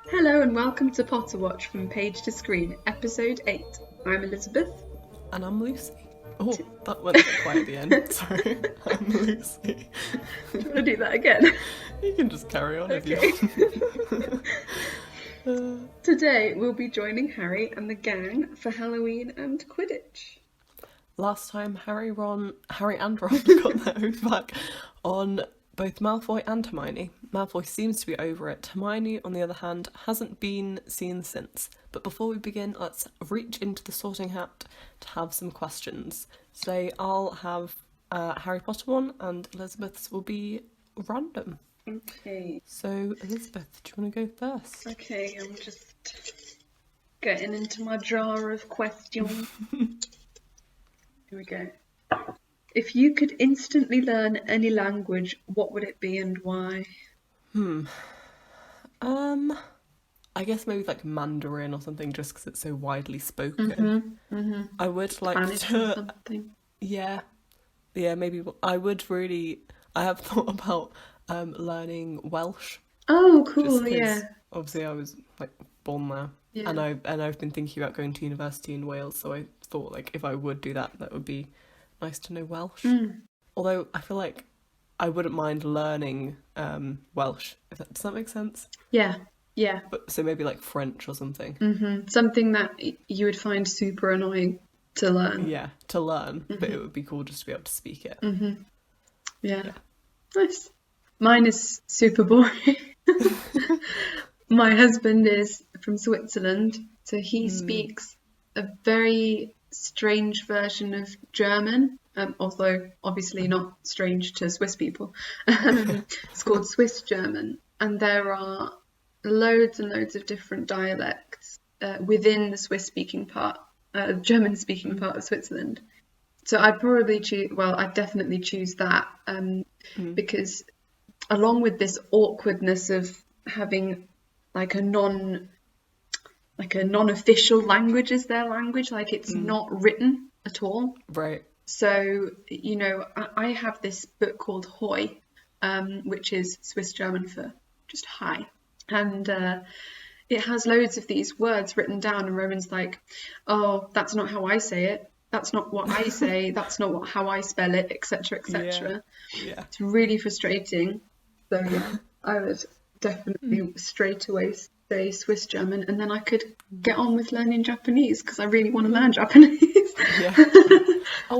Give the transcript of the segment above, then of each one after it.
Hello and welcome to Potterwatch from Page to Screen, Episode 8. I'm Elizabeth. And I'm Lucy. Oh, that went a bit quiet at the end. Sorry, I'm Lucy. Do you want to do that again? You can just carry on if you Okay. want. Today we'll be joining Harry and the gang for Halloween and Quidditch. Last time Harry and Ron got their own back on both Malfoy and Hermione. Malfoy seems to be over it. Hermione, on the other hand, hasn't been seen since. But before we begin, let's reach into the sorting hat to have some questions. Today I'll have Harry Potter one, and Elizabeth's will be random. Okay. So, Elizabeth, do you want to go first? Okay, I'm just getting into my jar of questions. Here we go. If you could instantly learn any language, what would it be and why? I guess maybe like Mandarin or something, just because it's so widely spoken. I would like Spanish or to, something. yeah, maybe I would really. I have thought about learning Welsh, Oh, just cool, because yeah. obviously I was like born there, Yeah. and I've been thinking about going to university in Wales, so I thought like if I would do that, that would be nice to know Welsh. Although I feel like I wouldn't mind learning Welsh. Does that make sense? Yeah, yeah. But so maybe like French or something. Something that you would find super annoying to learn. Yeah, to learn, but it would be cool just to be able to speak it. Yeah. Nice. Mine is super boring. My husband is from Switzerland, so he speaks a very strange version of German, although obviously not strange to Swiss people. It's called Swiss German, and there are loads and loads of different dialects within the Swiss-speaking part, German-speaking part of Switzerland. So I'd probably choose, well, I'd definitely choose that because along with this awkwardness of having like a non-official language as their language, like it's not written at all. Right. So, I have this book called Hoi, which is Swiss German for just hi. And it has loads of these words written down, and Roman's like, oh, that's not how I say it. That's not what I say. That's not how I spell it, etc., etc. Yeah. It's really frustrating. So yeah, I would definitely straight away say Swiss German, and then I could get on with learning Japanese because I really want to learn Japanese. Yeah. I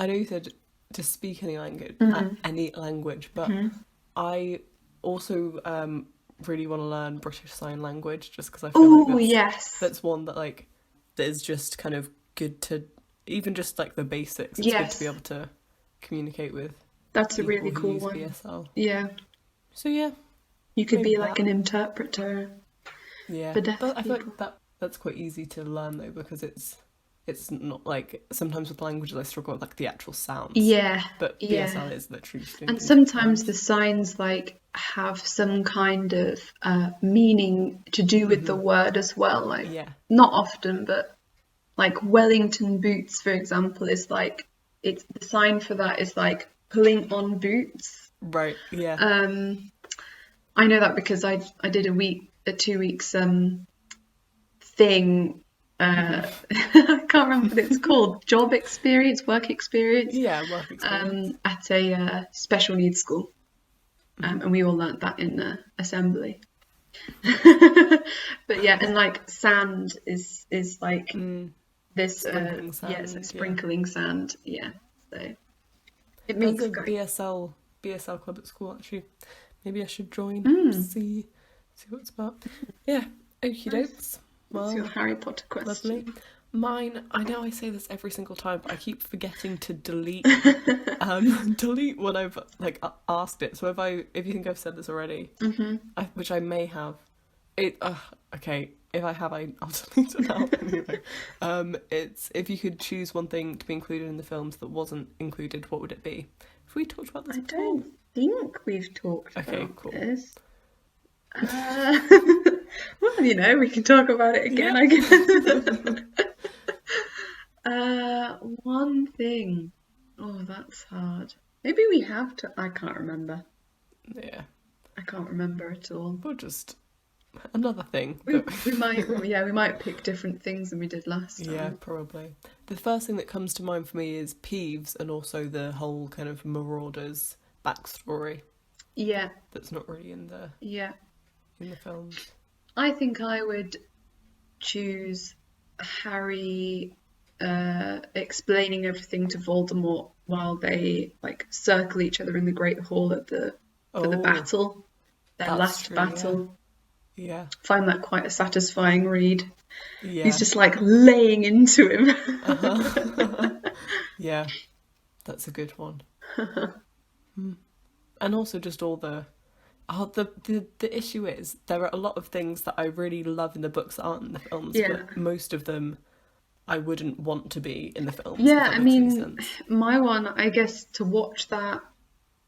know you said to speak any language, but I also really want to learn British Sign Language, just because I feel Oh, like yes. that's one that like that is just kind of good to, even just like the basics. It's good Yes. to be able to communicate with That's a people really who cool use one. BSL. Yeah. So yeah, You could maybe be like that. an interpreter Yeah, for deaf but I feel people. like that's quite easy to learn though, because it's not like sometimes with languages I struggle with like the actual sounds. Yeah, But yeah. BSL is literally just doing And things with sometimes the hands. signs like have some kind of meaning to do with the word as well. Like Yeah. not often, but like Wellington boots, for example, is like it's the sign for that is like pulling on boots. Right. Yeah. I know that because I did a 2 weeks thing. I can't remember what it's called. Job experience, work experience. Yeah. Work experience. At a special needs school, and we all learnt that in assembly. But yeah, and like sand is like this. Sprinkling Yeah, it's sand. like sprinkling sand. Yeah, so it There's makes a great. BSL club at school actually. Maybe I should join. Mm. See what it's about. Yeah. Okie dokes. What's your Well, Harry Potter question? lovely. Mine, I know I say this every single time, but I keep forgetting to delete delete when I've like asked it. So if you think I've said this already, which I may have, okay. If I have, I'll delete it now. Anyway, it's if you could choose one thing to be included in the films that wasn't included, what would it be? Have we talked about this I before? don't think we've talked Okay, about cool. this. Well, we can talk about it again, Yeah. I guess. One thing. Oh, that's hard. Maybe we have to. I can't remember. Yeah. I can't remember at all. Or just another thing. We might pick different things than we did last time. Yeah, probably. The first thing that comes to mind for me is Peeves, and also the whole kind of Marauders backstory. Yeah. That's not really in the films. I think I would choose Harry explaining everything to Voldemort while they like circle each other in the Great Hall for the battle, their last battle. Yeah. Find that quite a satisfying read. Yeah. He's just like laying into him. Yeah, that's a good one. And also just all the issue is there are a lot of things that I really love in the books that aren't in the films, but most of them I wouldn't want to be in the films. Yeah, I mean, my one, I guess, to watch that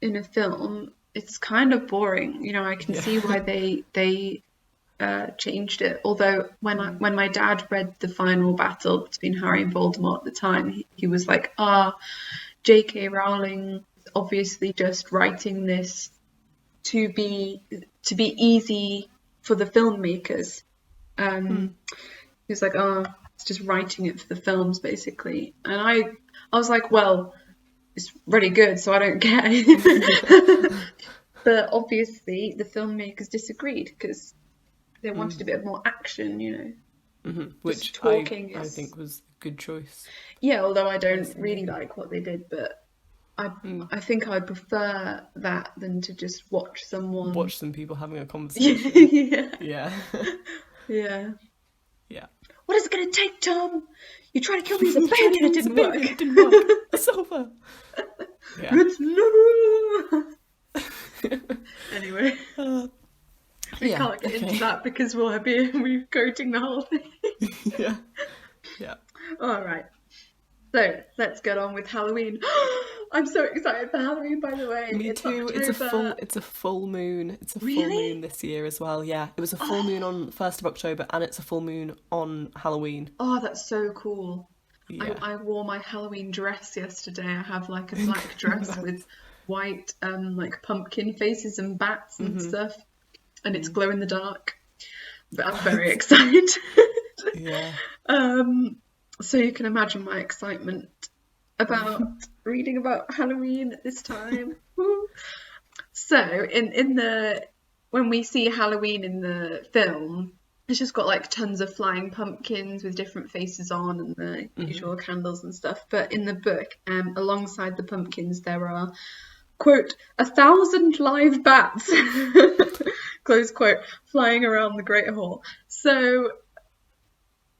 in a film, it's kind of boring. You know, I can see why they changed it. Although when my dad read the final battle between Harry and Voldemort at the time, he was like, J.K. Rowling is obviously just writing this to be easy for the filmmakers. He was like, it's just writing it for the films, basically. And I was like, well, it's really good, so I don't care. But obviously, the filmmakers disagreed because they wanted a bit more action, you know. Which talking I think was a good choice. Yeah, although I don't really like what they did, but I think I'd prefer that than to just watch some people having a conversation. Yeah. What is it going to take, Tom? You tried to kill me as a baby and it didn't work. It didn't work. It's over. Yeah. It's never. Anyway. We can't get into that because we're quoting the whole thing. Yeah. All right. So let's get on with Halloween. I'm so excited for Halloween, by the way. Me too. It's a full moon. It's a full moon this year as well. Yeah, it was a full moon on 1st of October, and it's a full moon on Halloween. Oh, that's so cool. Yeah. I wore my Halloween dress yesterday. I have like a black dress with white like pumpkin faces and bats and stuff, and it's glow in the dark. But I'm very excited. Yeah. So you can imagine my excitement about reading about Halloween at this time. So when we see Halloween in the film, it's just got like tons of flying pumpkins with different faces on and the usual candles and stuff. But in the book, alongside the pumpkins, there are, quote, 1,000 live bats, close quote, flying around the Great Hall. So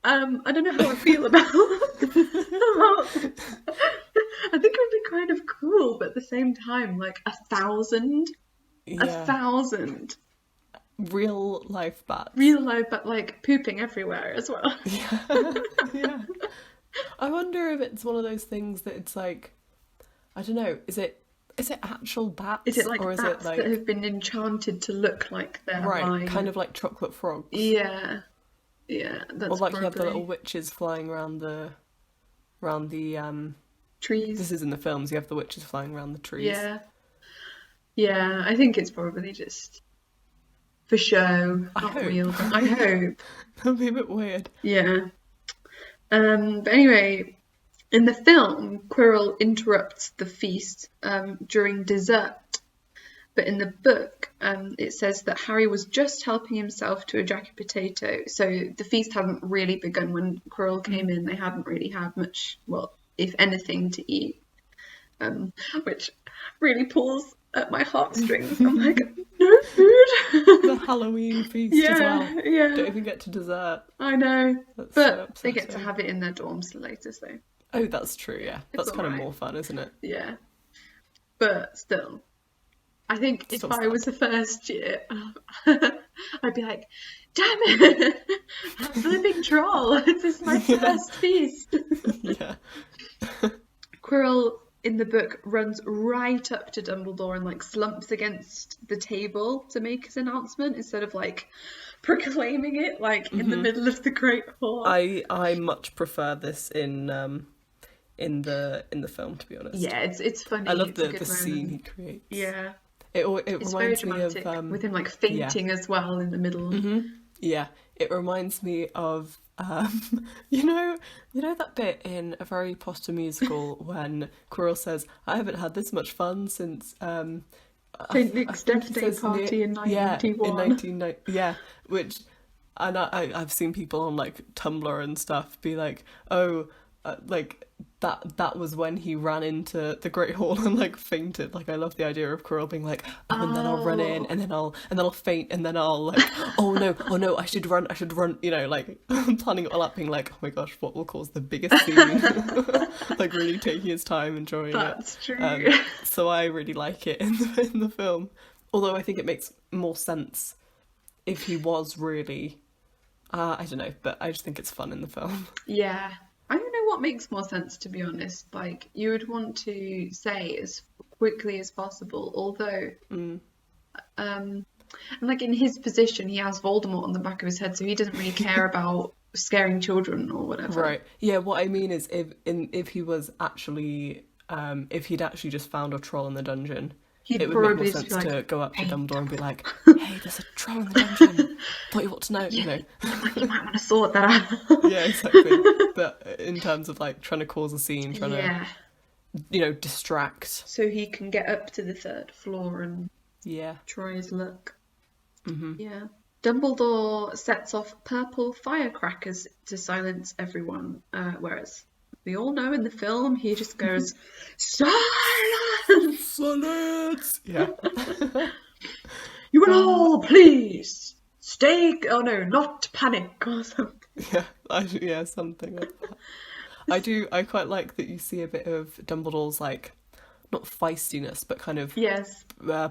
I don't know how I feel about I think it would be kind of cool, but at the same time, like 1,000? Yeah. 1,000. Real life bats. Like pooping everywhere as well. Yeah. I wonder if it's one of those things that it's like, I don't know, is it actual bats? Is it like or is bats it like that have been enchanted to look like they're alive? Kind of like chocolate frogs. Yeah. Yeah, that's or like probably... you have the little witches flying around the trees. This is in the films. You have the witches flying around the trees. Yeah. I think it's probably just for show, not real. I hope. That'd be a bit weird. Yeah. But anyway, in the film, Quirrell interrupts the feast during dessert. But in the book, it says that Harry was just helping himself to a jacket potato. So the feast hadn't really begun when Quirrell came in. They hadn't really had much, well, if anything, to eat. Which really pulls at my heartstrings. I'm like, no food. The Halloween feast as well. Yeah. Don't even get to dessert. I know. That's but they get to have it in their dorms later, so. Oh, that's true, yeah. That's kind of more fun, isn't it? Yeah. But still. I think if I was a first year, I'd be like, damn it, I'm a flipping troll. This is my first feast. Yeah. Quirrell in the book runs right up to Dumbledore and like slumps against the table to make his announcement instead of like proclaiming it like in the middle of the Great Hall. I much prefer this in the film, to be honest. Yeah, it's funny. I love the scene he creates. Yeah. It It's very reminds me of dramatic, with him like yeah. fainting as well in the middle. Yeah, it reminds me of you know that bit in A Very Potter Musical when Quirrell says, "I haven't had this much fun since Saint I Nick's think Death he Day says near party in yeah in 1991. 1990 yeah," which and I've seen people on like Tumblr and stuff be like, "Oh, like that was when he ran into the Great Hall and like fainted." Like I love the idea of Quirrell being like, "Oh, and then I'll run in, Oh, and then I'll faint, and then I'll like, oh no, I should run," you know, like planning it all up, being like, "Oh my gosh, what will cause the biggest scene?" Like really taking his time, enjoying it. that's true. So I really like it in the film. Although I think it makes more sense if he was really, I don't know, but I just think it's fun in the film. Yeah. I don't know what makes more sense, to be honest. Like, you would want to say as quickly as possible, although, um, and like in his position, he has Voldemort on the back of his head, so he doesn't really care about scaring children or whatever. Right. Yeah, what I mean is if he was actually if he'd actually just found a troll in the dungeon, it He'd would make more probably just be sense like, to go up to hey, Dumbledore and be like, "Hey, there's a troll in the dungeon. Thought you ought to know," you know. you might want to sort that out. Yeah, exactly. But in terms of like trying to cause a scene, trying to, Yeah, distract. so he can get up to the third floor and Yeah. try his luck. Yeah. Dumbledore sets off purple firecrackers to silence everyone, whereas we all know in the film he just goes, "Silence! Silence. Yeah. You will all please stay. Oh no, not panic or something." Yeah. Yeah, something like that. I quite like that you see a bit of Dumbledore's like not feistiness, but kind of Yes,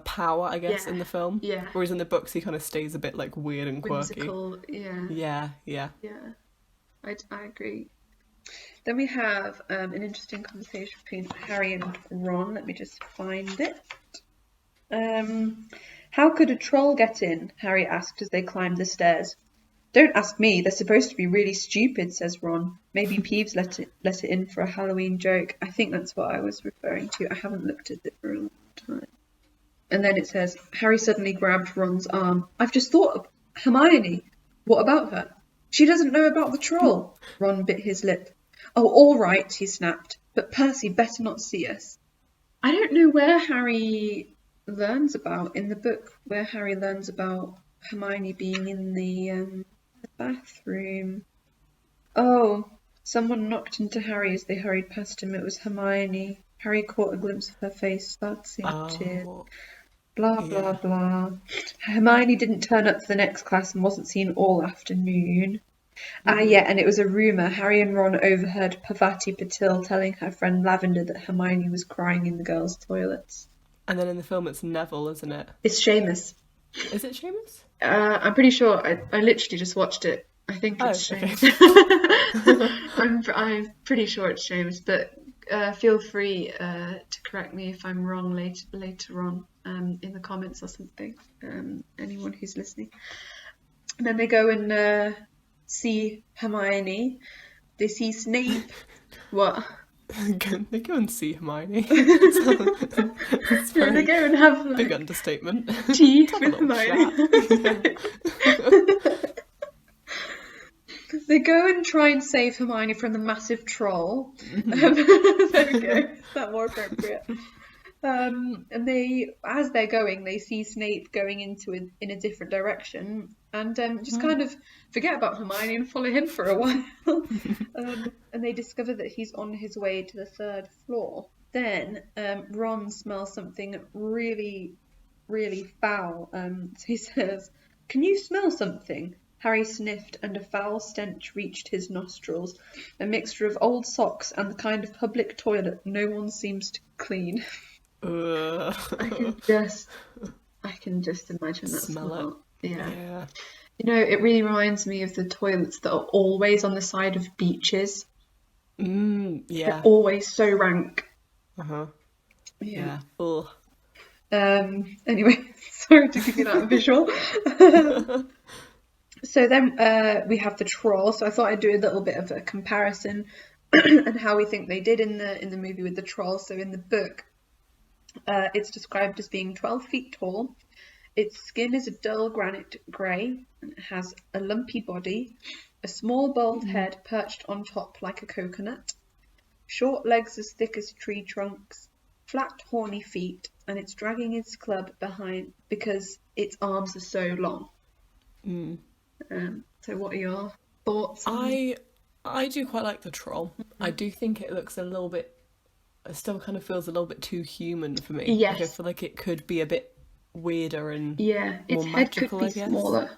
power, I guess, yeah, in the film. yeah. Whereas in the books, he kind of stays a bit like weird and quirky. Whimsical, yeah, Yeah, yeah. yeah. I agree. Then we have an interesting conversation between Harry and Ron. Let me just find it. How could a troll get in? Harry asked as they climbed the stairs. Don't ask me, they're supposed to be really stupid, says Ron. Maybe Peeves let it in for a Halloween joke. I think that's what I was referring to. I haven't looked at it for a long time. And then it says, Harry suddenly grabbed Ron's arm. I've just thought of Hermione. What about her? She doesn't know about the troll. Ron bit his lip. Oh, all right, he snapped. But Percy better not see us. I don't know where Harry learns about, in the book, where Harry learns about Hermione being in the bathroom. Oh, someone knocked into Harry as they hurried past him. It was Hermione. Harry caught a glimpse of her face, started seeing tears. Oh, Blah, blah, yeah. blah. Hermione didn't turn up for the next class and wasn't seen all afternoon. Yeah, and it was a rumour. Harry and Ron overheard Pavati Patil telling her friend Lavender that Hermione was crying in the girls' toilets. And then in the film, it's Neville, isn't it? It's Seamus. Is it Seamus? I'm pretty sure. I literally just watched it. I think it's Oh, okay. Seamus. I'm pretty sure it's Seamus, but feel free to correct me if I'm wrong later on in the comments or something. Anyone who's listening. And then they go and see Hermione. They see Snape. What? They go and see Hermione. It's Yeah, they very go and have big like understatement. tea Have a with little Hermione. chat. They go and try and save Hermione from the massive troll. There we go. Is that more appropriate? And as they're going, they see Snape going in a different direction, and just kind of forget about Hermione and follow him for a while. And they discover that he's on his way to the third floor. Then Ron smells something really, really foul. So he says, "Can you smell something?" Harry sniffed, and a foul stench reached his nostrils, a mixture of old socks and the kind of public toilet no one seems to clean. I can just imagine that smell. Yeah. Yeah. You know, it really reminds me of the toilets that are always on the side of beaches. Yeah. They're always so rank. Uh-huh. Yeah. Ugh. Anyway, sorry to give you that visual. So then we have the troll. So I thought I'd do a little bit of a comparison and how we think they did in the movie with the troll. So in the book, It's described as being 12 feet tall. Its skin is a dull granite grey and it has a lumpy body, a small bald head perched on top like a coconut, short legs as thick as tree trunks, flat horny feet, and it's dragging its club behind because its arms are so long. So what are your thoughts? I do quite like the troll. I do think it looks a little bit, it still kind of feels a little bit too human for me. Yes. Like, I feel like it could be a bit weirder and its more head magical, could I be guess. smaller.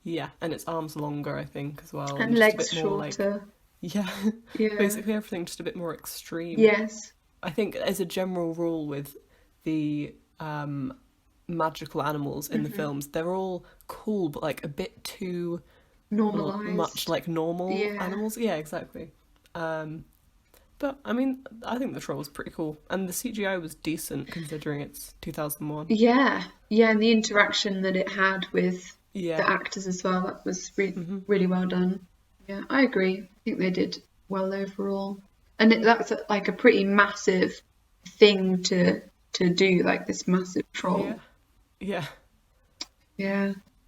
Yeah, and its arms longer, I think, as well. And just legs a bit more shorter. yeah, basically everything just a bit more extreme. Yes. I think as a general rule with the magical animals in the films, they're all cool, but like a bit too Normalised. much like normal animals. Yeah, exactly. But I mean, I think the troll was pretty cool, and the CGI was decent considering it's 2001. Yeah, and the interaction that it had with the actors as well, that was really well done. Yeah, I agree. I think they did well overall, and that's like a pretty massive thing to do, like this massive troll. Yeah.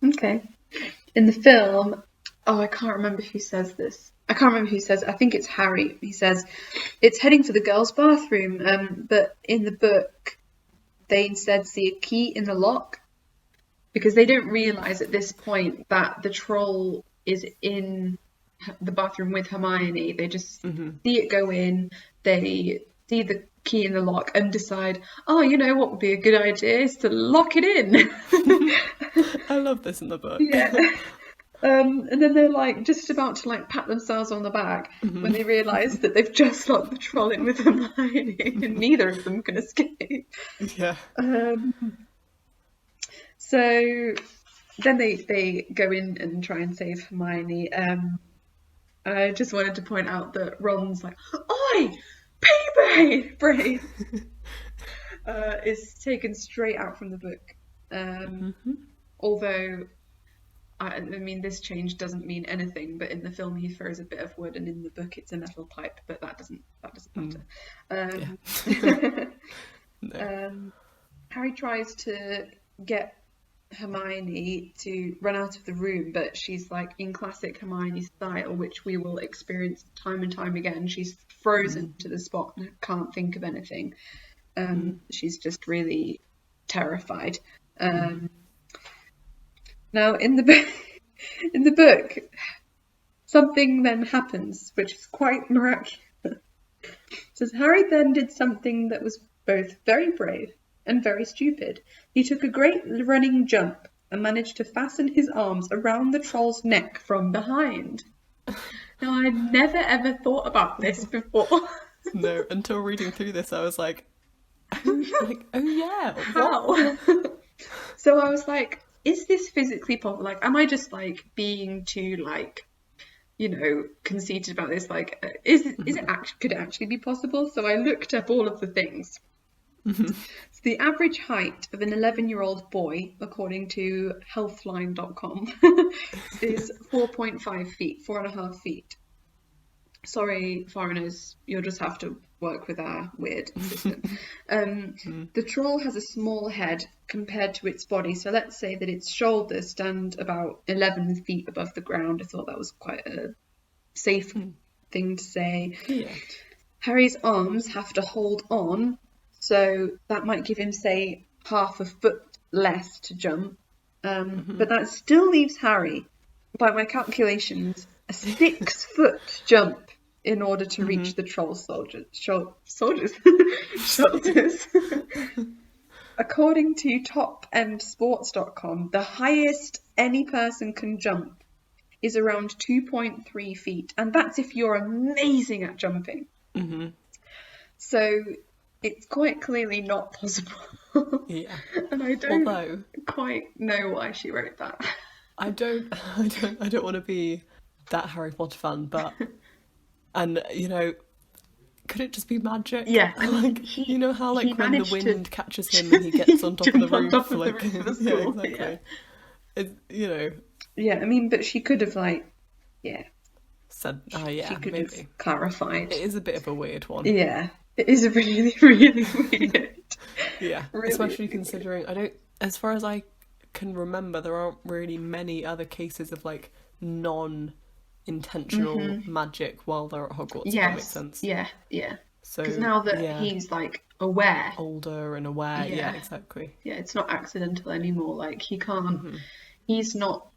Okay. In the film, I can't remember who says this. I think it's Harry. He says, it's heading for the girls' bathroom, but in the book, they instead see a key in the lock because they don't realise at this point that the troll is in the bathroom with Hermione. They just see it go in, they see the key in the lock and decide, oh, you know what would be a good idea is to lock it in. I love this in the book. Yeah. And then they're like just about to like pat themselves on the back when they realise that they've just locked the troll in with Hermione and neither of them can escape. Yeah. So then they go in and try and save Hermione. I just wanted to point out that Ron's like, "Oi, pea brain!" is taken straight out from the book. Although, I mean, this change doesn't mean anything. But in the film, he throws a bit of wood, and in the book, it's a metal pipe. But that doesn't matter. No. Harry tries to get Hermione to run out of the room, but she's like in classic Hermione style, which we will experience time and time again. She's frozen to the spot and can't think of anything. She's just really terrified. Now in the book, something then happens, which is quite miraculous. It says Harry then did something that was both very brave and very stupid. He took a great running jump and managed to fasten his arms around the troll's neck from behind. Now, I'd never ever thought about this before. No, until reading through this, I was like, oh yeah, how? So I was like, is this physically possible? Like, am I just like being too like, conceited about this? Like, could it actually be possible? So I looked up all of the things. So the average height of an 11-year-old boy, according to healthline.com, is 4.5 feet, 4.5 feet. Sorry, foreigners, you'll just have to work with our weird system. The troll has a small head compared to its body. So let's say that its shoulders stand about 11 feet above the ground. I thought that was quite a safe thing to say. Yeah. Harry's arms have to hold on. So that might give him, say, half a foot less to jump. But that still leaves Harry, by my calculations, a 6-foot jump in order to reach the troll shoulders. According to topendsports.com, the highest any person can jump is around 2.3 feet. And that's if you're amazing at jumping. So it's quite clearly not possible. Yeah. And I don't quite know why she wrote that. I don't want to be that Harry Potter fan, but could it just be magic? Yeah. Like how like when the wind catches him and he gets on top of the roof, like yeah, exactly. Yeah. Yeah, I mean, but she could have said, she could maybe have clarified. It is a bit of a weird one. Yeah. It is really, really weird. Yeah, Really, especially considering as far as I can remember, there aren't really many other cases of like non-intentional magic while they're at Hogwarts, if that makes yes, sense. yeah, yeah. Because So now that yeah, he's like aware, older and aware. Yeah, yeah, exactly. yeah, it's not accidental anymore. Like he can't, he's not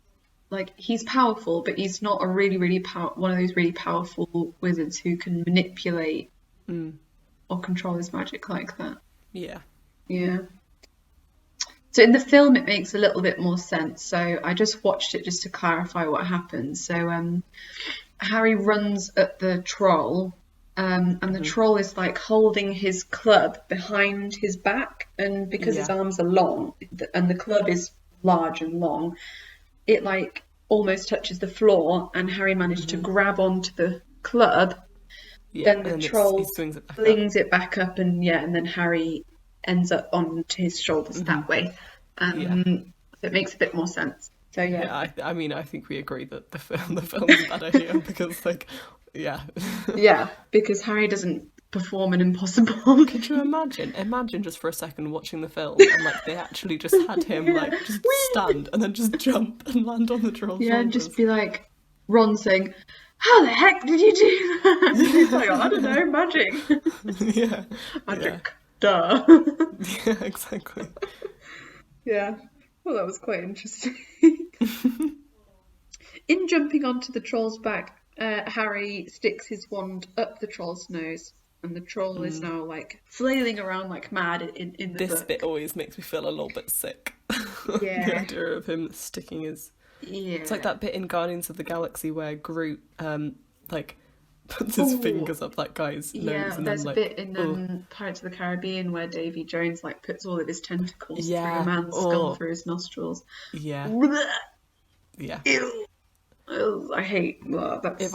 like he's powerful, but he's not a really one of those really powerful wizards who can manipulate or control his magic like that. Yeah. Yeah. So in the film, it makes a little bit more sense. So I just watched it just to clarify what happened. So Harry runs at the troll, and the troll is like holding his club behind his back, and because his Yeah. arms are long and the club is large and long, it like almost touches the floor, and Harry managed to grab onto the club. Yeah, Then the and then he troll swings it back up. flings it back up, and yeah, and then Harry ends up onto his shoulders that way. Yeah. So it makes a bit more sense. So yeah, Yeah, I mean, I think we agree that the film's a bad idea because, like, yeah. yeah, because Harry doesn't perform an impossible. Could you imagine? Imagine just for a second watching the film and like they actually just had him like just stand and then just jump and land on the troll's Yeah, and shoulders. just be like Ron saying, "How the heck did you do that?" And he's like, "I don't know, magic." Yeah. Magic. Duh. Yeah, exactly. Yeah. Well, that was quite interesting. In jumping onto the troll's back, Harry sticks his wand up the troll's nose, and the troll is now like flailing around like mad in the This book. bit always makes me feel a little bit sick. Yeah. The idea of him sticking his... Yeah. It's like that bit in Guardians of the Galaxy where Groot, like, puts his fingers up that guy's nose. Yeah, And there's then, a like, bit in Pirates of the Caribbean where Davy Jones like puts all of his tentacles through Yeah. a man's skull through his nostrils. Yeah. Yeah. Ew. Ugh, I hate that. If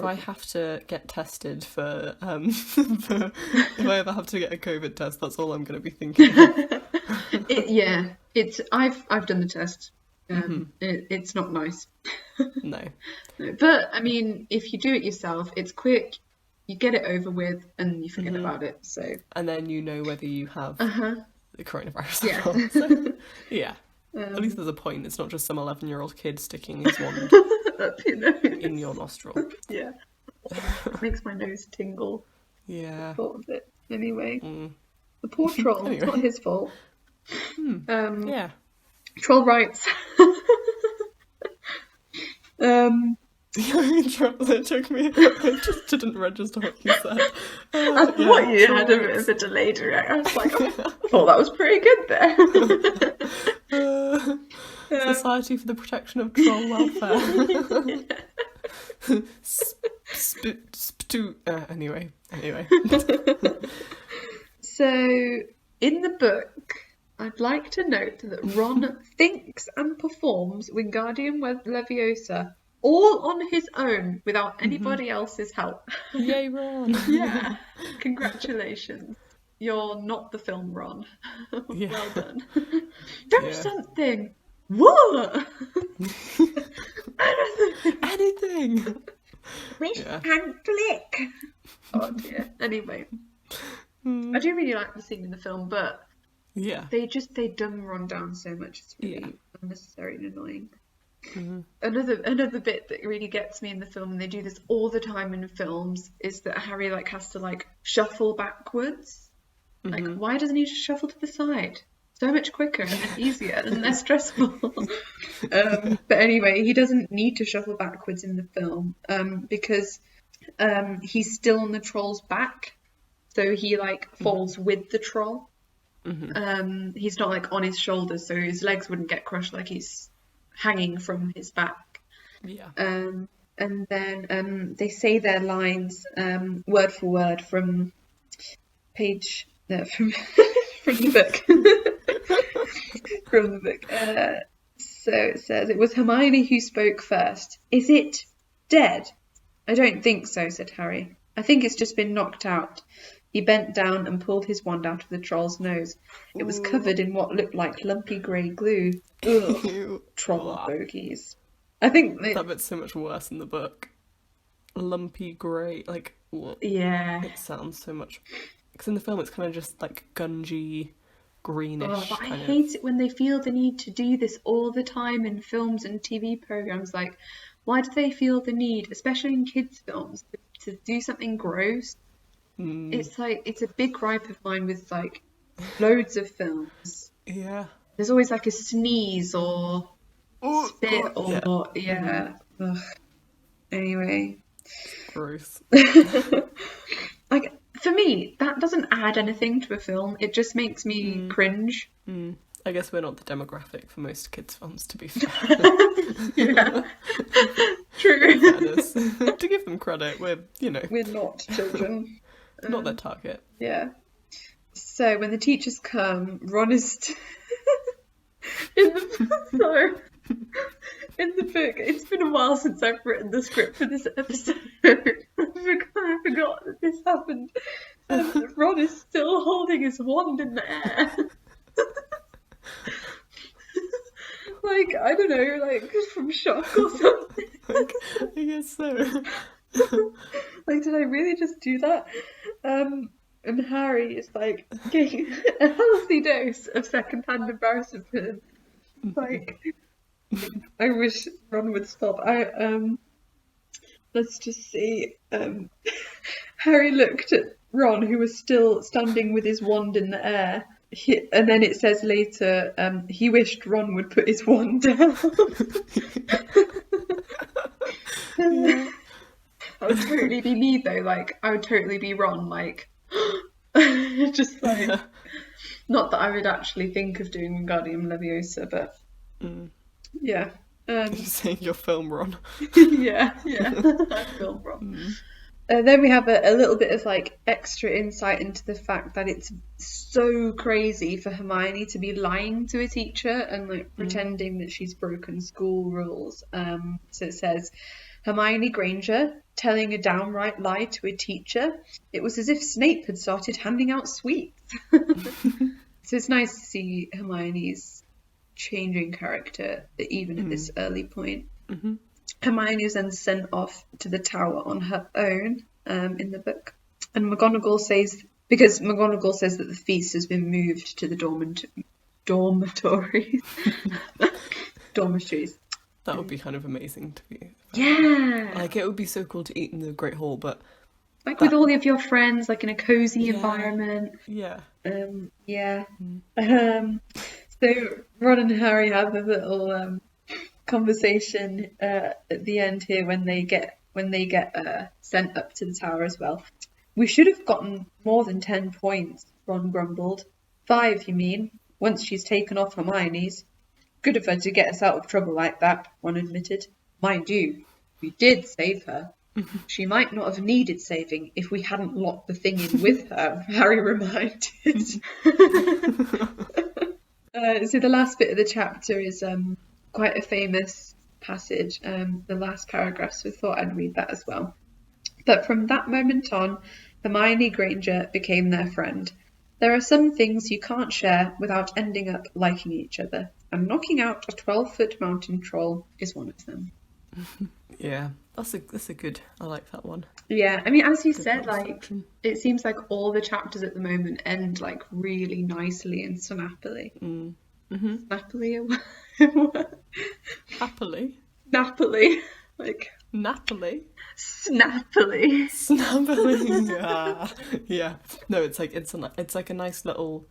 I have to get tested for, if I ever have to get a COVID test, that's all I'm going to be thinking of. I've done the test. It's not nice. No. But I mean, if you do it yourself, it's quick. You get it over with, and you forget about it. So. And then you know whether you have the coronavirus Yeah. or not. So, yeah. At least there's a point. It's not just some 11-year-old kid sticking his wand Up your nose. in your nostril. Yeah. Makes my nose tingle. Yeah. Thought of it. Anyway. The poor troll. Anyway. It's not his fault. Yeah. Troll writes. It took me. I just didn't register what you said. I thought you had a bit of a delayed reaction. I was like, I thought that was pretty good there. Society for the Protection of Troll Welfare. Anyway. So, in the book, I'd like to note that Ron thinks and performs Wingardium Leviosa all on his own without anybody else's help. Yay, Ron! Yeah. Congratulations. You're not the film Ron. Yeah. Well done. Do something. What? Anything. Wish and click. Oh dear. Anyway, I do really like the scene in the film, but Yeah. they dumb Ron down so much. It's really unnecessary and annoying. Another bit that really gets me in the film, and they do this all the time in films, is that Harry like has to like shuffle backwards. Like, why doesn't he just shuffle to the side? So much quicker and easier and less stressful. But anyway, he doesn't need to shuffle backwards in the film because he's still on the troll's back, so he like falls with the troll. He's not like on his shoulders, so his legs wouldn't get crushed, like he's hanging from his back. Yeah. And then they say their lines word for word from page from the book. From the book. So it says, "It was Hermione who spoke first. Is it dead?" "I don't think so," said Harry. "I think it's just been knocked out." He bent down and pulled his wand out of the troll's nose. It was covered in what looked like lumpy grey glue. Ugh, Ew. troll bogies. I think That bit's so much worse in the book. Lumpy grey, like, what? Yeah. It sounds so much Because in the film it's kind of just like gungy, greenish But I kind of. hate it when they feel the need to do this all the time in films and TV programs. Like, why do they feel the need, especially in kids' films, to do something gross? It's like, it's a big gripe of mine with like loads of films. Yeah. There's always like a sneeze or Oh spit God. Yeah. or, yeah. Ugh. Anyway. Gross. Like, for me, that doesn't add anything to a film. It just makes me cringe. I guess we're not the demographic for most kids' films, to be fair. Yeah. True. Fairness. To give them credit, we're not children. not their target. Yeah. So when the teachers come, Ron is in the in the book. It's been a while since I've written the script for this episode. I forgot that this happened. Ron is still holding his wand in the air. Like, I don't know, like from shock or something. Like, I guess so. Like, did I really just do that? And Harry is like getting a healthy dose of secondhand embarrassment for him. Like, I wish Ron would stop. Let's just see. Harry looked at Ron, who was still standing with his wand in the air. And then it says later, he wished Ron would put his wand down. Yeah. That would totally be me though. Like, I would totally be Ron. Like, just like, not that I would actually think of doing Wingardium Leviosa, but yeah. You're saying your film, Ron. Yeah. I film Ron. Then we have a little bit of like extra insight into the fact that it's so crazy for Hermione to be lying to a teacher and like pretending that she's broken school rules. So it says, Hermione Granger telling a downright lie to a teacher. It was as if Snape had started handing out sweets. So it's nice to see Hermione's changing character even at this early point. Hermione is then sent off to the tower on her own in the book. And McGonagall says that the feast has been moved to the dormitories. Dormitories. That would be kind of amazing to be. Yeah. Like, it would be so cool to eat in the Great Hall, but like with all of your friends, like in a cozy environment. Yeah. So Ron and Harry have a little conversation at the end here when they get sent up to the tower as well. We should have gotten more than 10 points, Ron grumbled. 5, you mean? Once she's taken off Hermione's. Good of her to get us out of trouble like that, Ron admitted. Mind you, we did save her. She might not have needed saving if we hadn't locked the thing in with her, Harry reminded. So the last bit of the chapter is quite a famous passage, the last paragraph, so I thought I'd read that as well. But from that moment on, Hermione Granger became their friend. There are some things you can't share without ending up liking each other, and knocking out a 12-foot mountain troll is one of them. Yeah, that's a good. I like that one. Yeah, I mean, as you said, like it seems like all the chapters at the moment end like really nicely and snappily. Snappily, Happily. Napoli, like Napoli. snappily. Snappily. Yeah. No, it's like a nice little.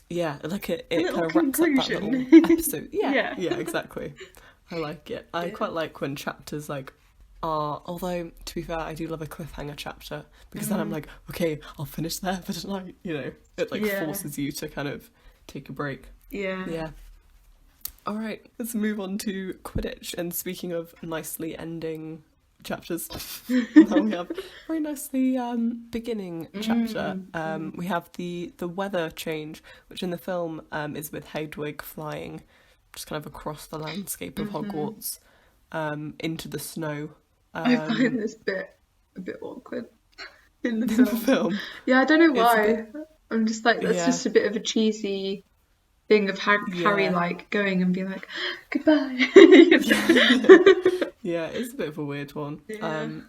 Yeah, like it kind of wraps up that little episode. Yeah, exactly. I like it. I quite like when chapters like are. Although to be fair, I do love a cliffhanger chapter because then I'm like, okay, I'll finish there for tonight. You know, it like forces you to kind of take a break. Yeah. All right, let's move on to Quidditch. And speaking of nicely ending chapters, now we have a very nicely beginning chapter. We have the weather change, which in the film is with Hedwig flying just kind of across the landscape of Hogwarts into the snow. I find this bit a bit awkward in the film. Yeah, I don't know why. I'm just like, that's just a bit of a cheesy thing of Harry like going and being like, goodbye. Yeah, it's a bit of a weird one. In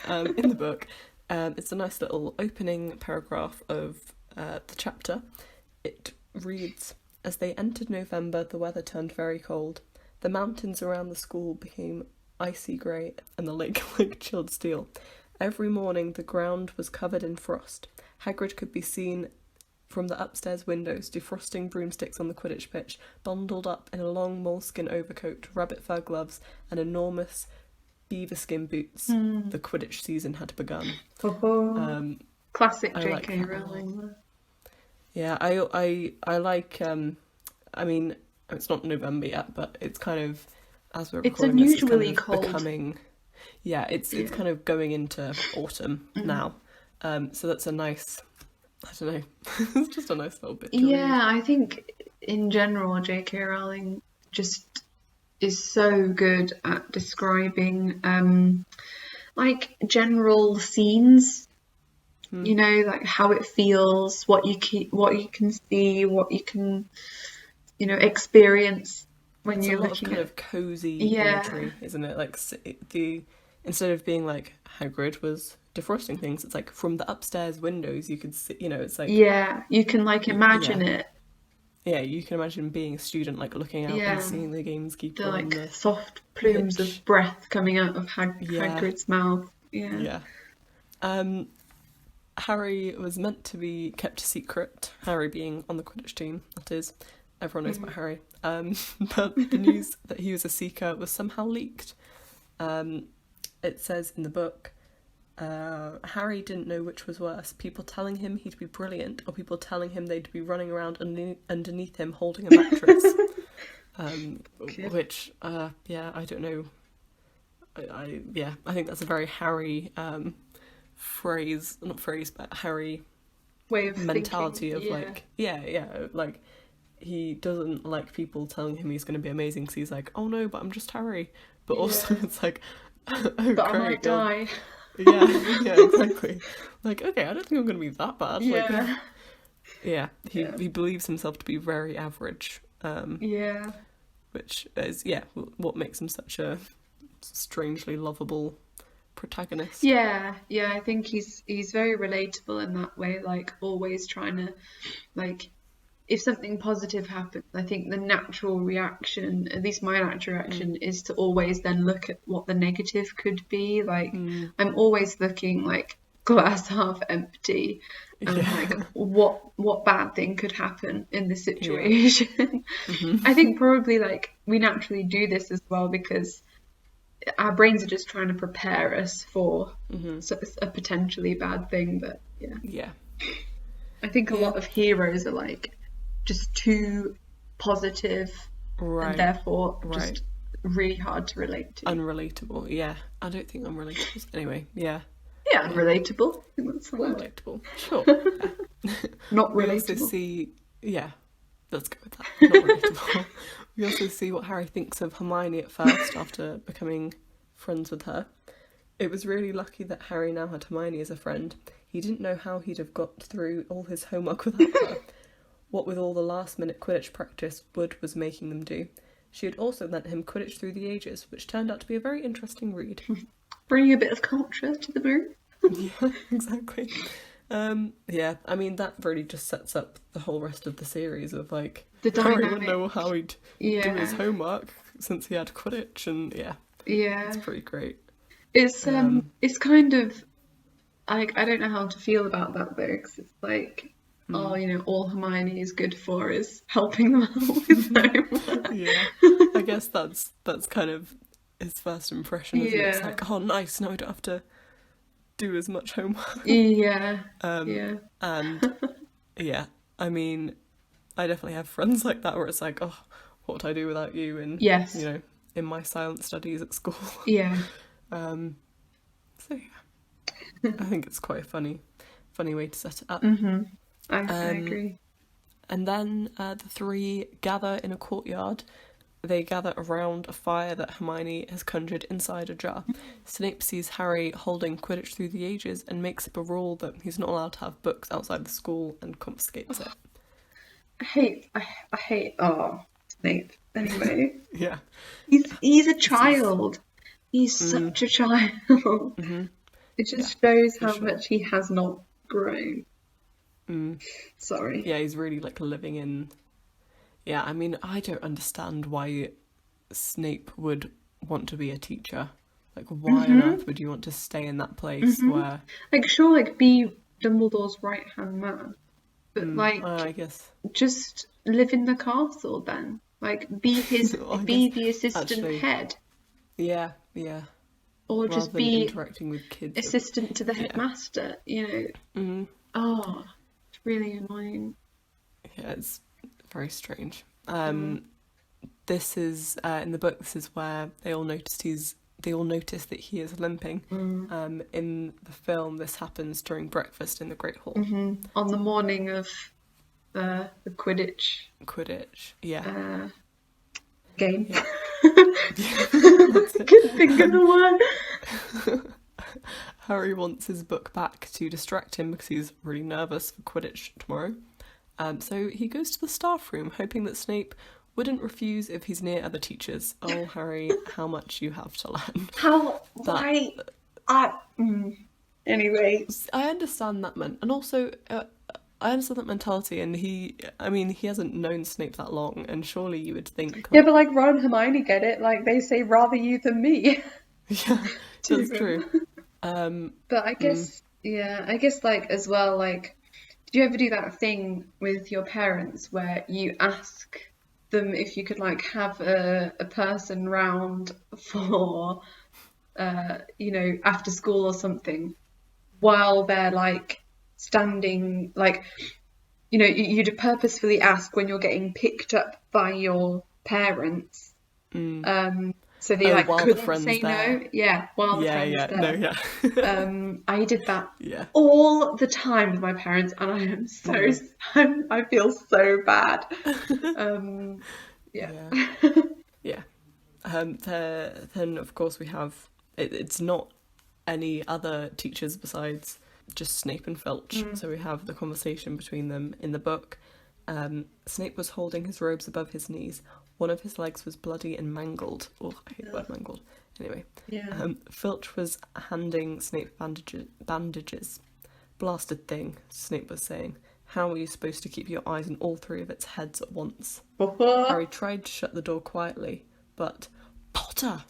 the book, it's a nice little opening paragraph of the chapter. It reads, "As they entered November, the weather turned very cold. The mountains around the school became icy grey, and the lake like chilled steel. Every morning the ground was covered in frost. Hagrid could be seen from the upstairs windows, defrosting broomsticks on the Quidditch pitch, bundled up in a long moleskin overcoat, rabbit fur gloves, and enormous beaver skin boots. The Quidditch season had begun." Classic I like J.K. that. Rowling. Yeah, I like. I mean, it's not November yet, but it's kind of, as we're It's recording this, it's unusually kind of cold. becoming. Yeah, it's kind of going into autumn now. So that's a nice. I don't know. It's just a nice little bit to read. Yeah, I think in general J.K. Rowling just is so good at describing like general scenes. You know, like how it feels, what you can see, what you can, experience when It's you're a lot of looking kind at. of cozy Yeah. imagery, isn't it? Like instead of being like Hagrid was defrosting things, it's like from the upstairs windows you could see. It's like Yeah, you can like imagine it. Yeah, you can imagine being a student, like looking out Yeah. and seeing the gameskeeper The on like the soft plumes pitch. of breath coming out of Yeah. Hagrid's mouth. Yeah. Yeah. Harry was meant to be kept a secret. Harry being on the Quidditch team, that is. Everyone knows about Harry. But the news that he was a seeker was somehow leaked. It says in the book, Harry didn't know which was worse, people telling him he'd be brilliant or people telling him they'd be running around underneath him holding a mattress. Which, yeah, I don't know. I think that's a very Harry but Harry Way of mentality thinking. of like he doesn't like people telling him he's going to be amazing because he's like, oh no, but I'm just Harry. But also it's like, oh, but great, I might die. Yeah, exactly. Like, okay, I don't think I'm going to be that bad. Yeah. He believes himself to be very average. Yeah. Which is what makes him such a strangely lovable protagonist. Yeah, I think he's very relatable in that way, like always trying to, like, if something positive happens, I think the natural reaction, at least my natural reaction, is to always then look at what the negative could be. Like, I'm always looking like glass half empty and like what bad thing could happen in this situation. I think probably like we naturally do this as well because our brains are just trying to prepare us for a potentially bad thing. But I think a lot of heroes are like just too positive and therefore just really hard to relate to. Unrelatable. Yeah, I don't think I'm relatable anyway. Yeah, relatable. I think that's the word. Relatable, sure. Not We relatable. also see, let's go with that. Not relatable. We also see what Harry thinks of Hermione at first after becoming friends with her. It was really lucky that Harry now had Hermione as a friend. He didn't know how he'd have got through all his homework without her. What with all the last-minute Quidditch practice Wood was making them do. She had also lent him Quidditch Through the Ages, which turned out to be a very interesting read. Bringing a bit of culture to the room. Yeah, exactly. I mean, that really just sets up the whole rest of the series of, like, The Harry dynamic. wouldn't know how he'd do his homework since he had Quidditch, and it's pretty great. It's kind of, like, I don't know how to feel about that though, because it's like, all Hermione is good for is helping them out with homework. Yeah, I guess that's kind of his first impression, isn't it? It's like, oh, nice, now I don't have to do as much homework. And I mean, I definitely have friends like that where it's like, oh, what would I do without you? And in my silent studies at school. So I think it's quite a funny way to set it up. I agree. And then the three gather in a courtyard. They gather around a fire that Hermione has conjured inside a jar. Snape sees Harry holding Quidditch Through the Ages and makes up a rule that he's not allowed to have books outside the school and confiscates it. I hate Snape. Anyway. Yeah. He's a child. He's such a child. It just shows how much he has not grown. Sorry. Yeah, he's really like living in. Yeah, I mean, I don't understand why Snape would want to be a teacher. Like, why on earth would you want to stay in that place where? Like, sure, like, be Dumbledore's right-hand man, but, I like, guess. just live in the castle then. Like, I guess be the assistant actually, head, yeah. or Rather just than be interacting with kids. assistant to the Yeah. headmaster, Oh, it's really annoying. Yeah, it's very strange. This is in the book. This is where they all notice that he is limping. In the film, this happens during breakfast in the Great Hall. On the morning of the Quidditch Yeah. game. Yeah. Couldn't think of the word. Harry wants his book back to distract him because he's really nervous for Quidditch tomorrow. So he goes to the staff room, hoping that Snape wouldn't refuse if he's near other teachers. Oh, Harry, how much you have to learn. Anyway. I understand that and also I understand that mentality, and he hasn't known Snape that long, and surely you would think. Like, yeah, but like Ron and Hermione get it. Like they say, rather you than me. Yeah, that's true. But I guess, I guess like as well, like, did you ever do that thing with your parents where you ask them if you could like have a person round for, after school or something, while they're like standing, like, you'd purposefully ask when you're getting picked up by your parents. So they like while the couldn't friend's say there. no. Yeah, while the friend's there. No, yeah. I did that Yeah. all the time with my parents, and I am so I feel so bad. Yeah. Then of course we have it's not any other teachers besides just Snape and Filch. So we have the conversation between them in the book. Snape was holding his robes above his knees. One of his legs was bloody and mangled. Oh, I hate the word mangled. Anyway. Yeah. Filch was handing Snape bandages. Blasted thing, Snape was saying. How are you supposed to keep your eyes on all three of its heads at once? Harry tried to shut the door quietly, but... Potter!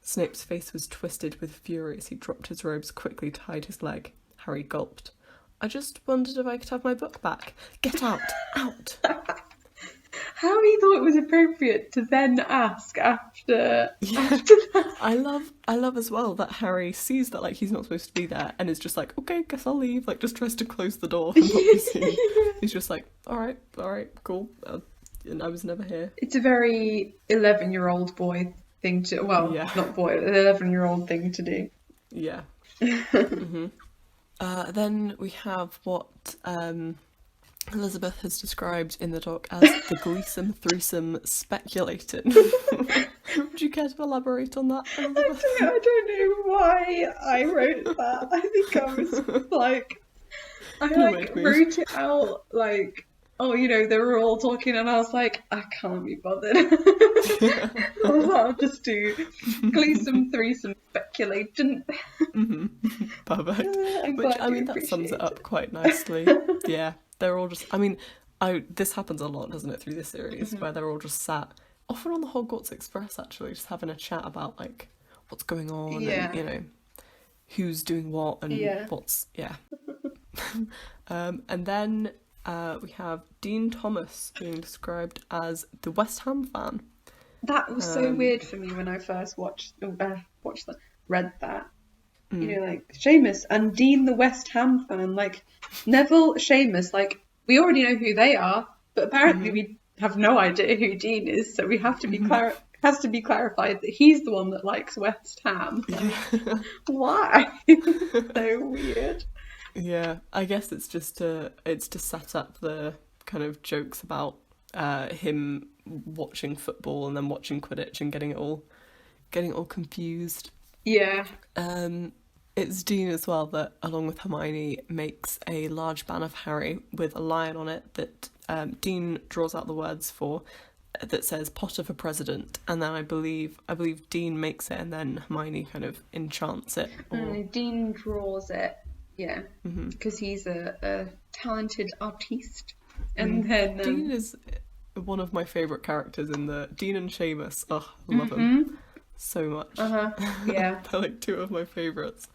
Snape's face was twisted with fury as he dropped his robes, quickly tied his leg. Harry gulped. I just wondered if I could have my book back. Get out! Out! How he thought it was appropriate to then ask after that. I love as well that Harry sees that like he's not supposed to be there and is just like, okay, guess I'll leave. Like just tries to close the door and not be seen. He's just like, all right, cool. And I was never here. It's a very 11-year-old boy thing to, not boy, 11-year-old thing to do. Yeah. Then we have what Elizabeth has described in the doc as the Gleason threesome speculating. Would you care to elaborate on that, Elizabeth? I don't know why I wrote that. I think I was like, wrote it out like, they were all talking, and I was like, I can't be bothered. I'll just do Gleason threesome speculating. Perfect. That sums it up quite nicely. Yeah. They're all just, this happens a lot, doesn't it, through this series, where they're all just sat, often on the Hogwarts Express, actually, just having a chat about, like, what's going on and, who's doing what and what's, and then we have Dean Thomas being described as the West Ham fan. That was so weird for me when I first read that. Like Seamus and Dean the West Ham fan, like Neville, Seamus, like we already know who they are, but apparently we have no idea who Dean is, so we have to be has to be clarified that he's the one that likes West Ham. Why? So weird. Yeah, I guess it's to set up the kind of jokes about him watching football and then watching Quidditch and getting it all confused. Yeah. It's Dean as well that, along with Hermione, makes a large ban of Harry with a lion on it that Dean draws out the words for, that says Potter for president, and then I believe Dean makes it and then Hermione kind of enchants it. Dean draws it Yeah, Mm-hmm. because he's a talented artiste. And then Dean is one of my favourite characters in the Dean and Seamus. Oh, I love them so much. Yeah. They're like two of my favourites.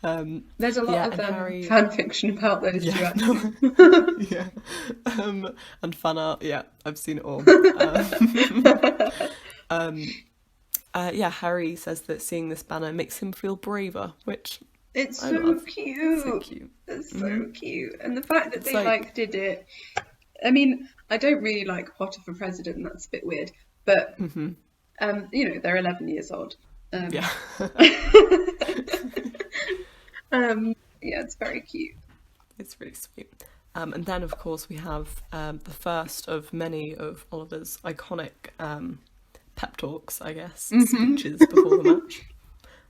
There's a lot of Harry... fan fiction about those two, actually. Yeah. And fan art, yeah, I've seen it all. Harry says that seeing this banner makes him feel braver, which it's so cute. So cute. It's so cute. And the fact that they did it. I mean, I don't really like Potter for president. That's a bit weird, but you know, they're 11 years old. Yeah, it's very cute. It's really sweet. And then, of course, we have the first of many of Oliver's iconic pep talks, I guess, speeches before the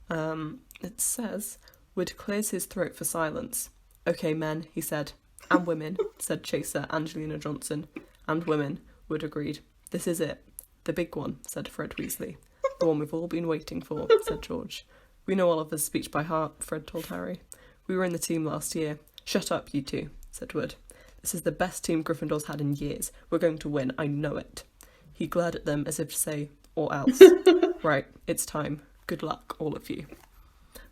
match. It says, Wood clears his throat for silence. Okay, men, he said. And women, said Chaser Angelina Johnson. And women, Wood agreed. This is it. The big one, said Fred Weasley. The one we've all been waiting for, said George. We know Oliver's speech by heart, Fred told Harry. We were in the team last year. Shut up, you two, said Wood. This is the best team Gryffindor's had in years. We're going to win, I know it. He glared at them as if to say, or else. Right, it's time. Good luck, all of you.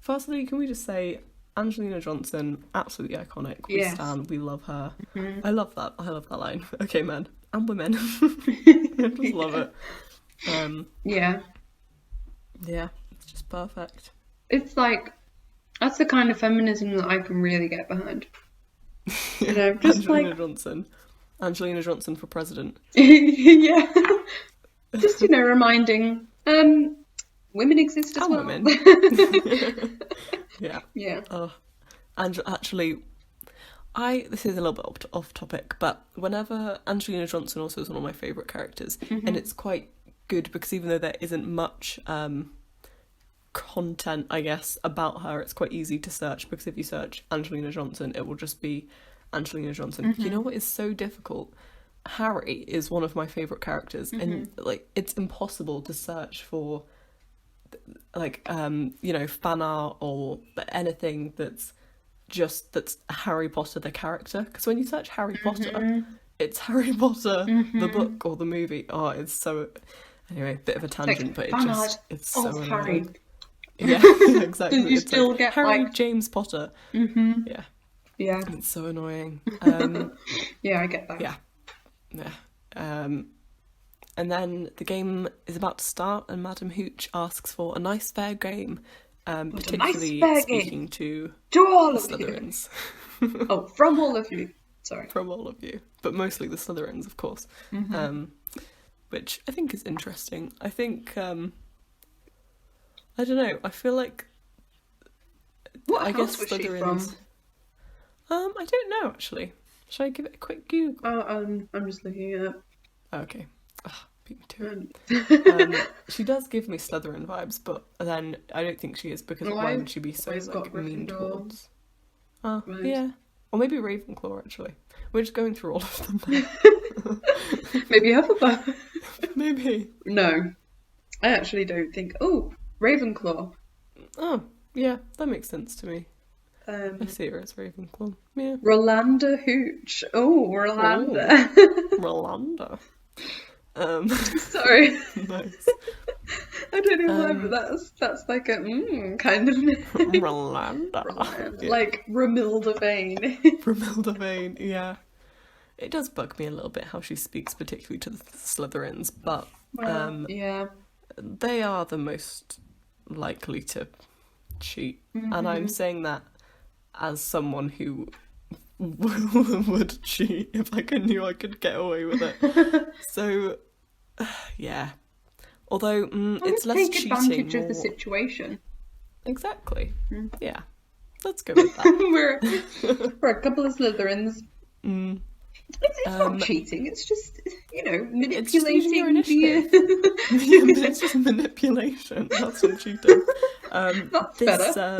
Firstly, can we just say, Angelina Johnson, absolutely iconic. We stand, we love her. I love that line. Okay, men. And women. I just love it. Yeah, it's just perfect. It's like, that's the kind of feminism that I can really get behind. You know, just Angelina Johnson for president. Yeah. Just, you know, reminding women exist as well. Women. Yeah. And actually, this is a little bit off topic, but whenever Angelina Johnson also is one of my favourite characters, and it's quite good because even though there isn't much content, I guess, about her, it's quite easy to search, because if you search Angelina Johnson, it will just be Angelina Johnson. You know what is so difficult? Harry is one of my favourite characters, and like it's impossible to search for like you know, fan art or anything that's Harry Potter the character, because when you search Harry Potter, it's Harry Potter the book or the movie. Oh, it's so... Anyway, bit of a tangent, but it's so annoying. Harry. Yeah, exactly. You still get Harry James Potter. Yeah, it's so annoying. Yeah, I get that. Yeah. And then the game is about to start, and Madam Hooch asks for a nice fair game, particularly speaking to all the of Slytherins. Oh, from all of you. Sorry. From all of you, but mostly the Slytherins, of course. Which I think is interesting. I think I don't know. I feel like I guess Slytherins. I don't know actually. Should I give it a quick Google? I'm just looking it up. Okay. Beat me to it. She does give me Slytherin vibes, but then I don't think she is, because why would she be so like mean towards? Yeah. Or maybe Ravenclaw, actually. We're just going through all of them now. Maybe Hufflepuff. Maybe. No. I actually don't think... Oh, Ravenclaw. Oh, yeah, that makes sense to me. I see her as Ravenclaw. Yeah. Rolanda Hooch. Oh, Rolanda. Rolanda. Sorry. Nice. I don't know why, but that's like a kind of Rolanda. Yeah. Like Romilda Vane. Romilda Vane, yeah. It does bug me a little bit how she speaks, particularly to the Slytherins, but they are the most likely to cheat, and I'm saying that as someone who would cheat if I knew I could get away with it. So, yeah. Although it's less cheating. Take advantage of the situation. Exactly. Yeah. Let's go with that. we're a couple of Slytherins. It's not cheating. It's just, you know, manipulating your initiative. It's just manipulation. That's not cheating. That's better.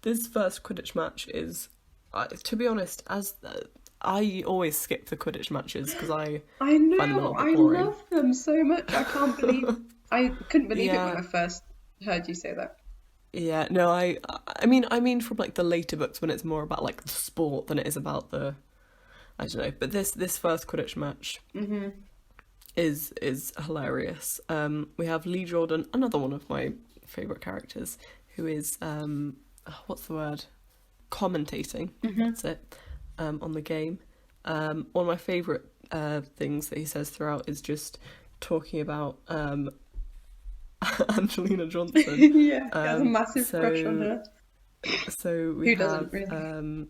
This first Quidditch match is, to be honest, I always skip the Quidditch matches because I find them a little bit boring. I love them so much. I couldn't believe it when I first heard you say that. Yeah, no, I mean from like the later books when it's more about like the sport than it is about the, I don't know. But this first Quidditch match is hilarious. We have Lee Jordan, another one of my favourite characters, who is what's the word? Commentating. That's it. On the game. One of my favourite things that he says throughout is just talking about Angelina Johnson. Yeah, he has a massive crush on her. So we Who have doesn't really?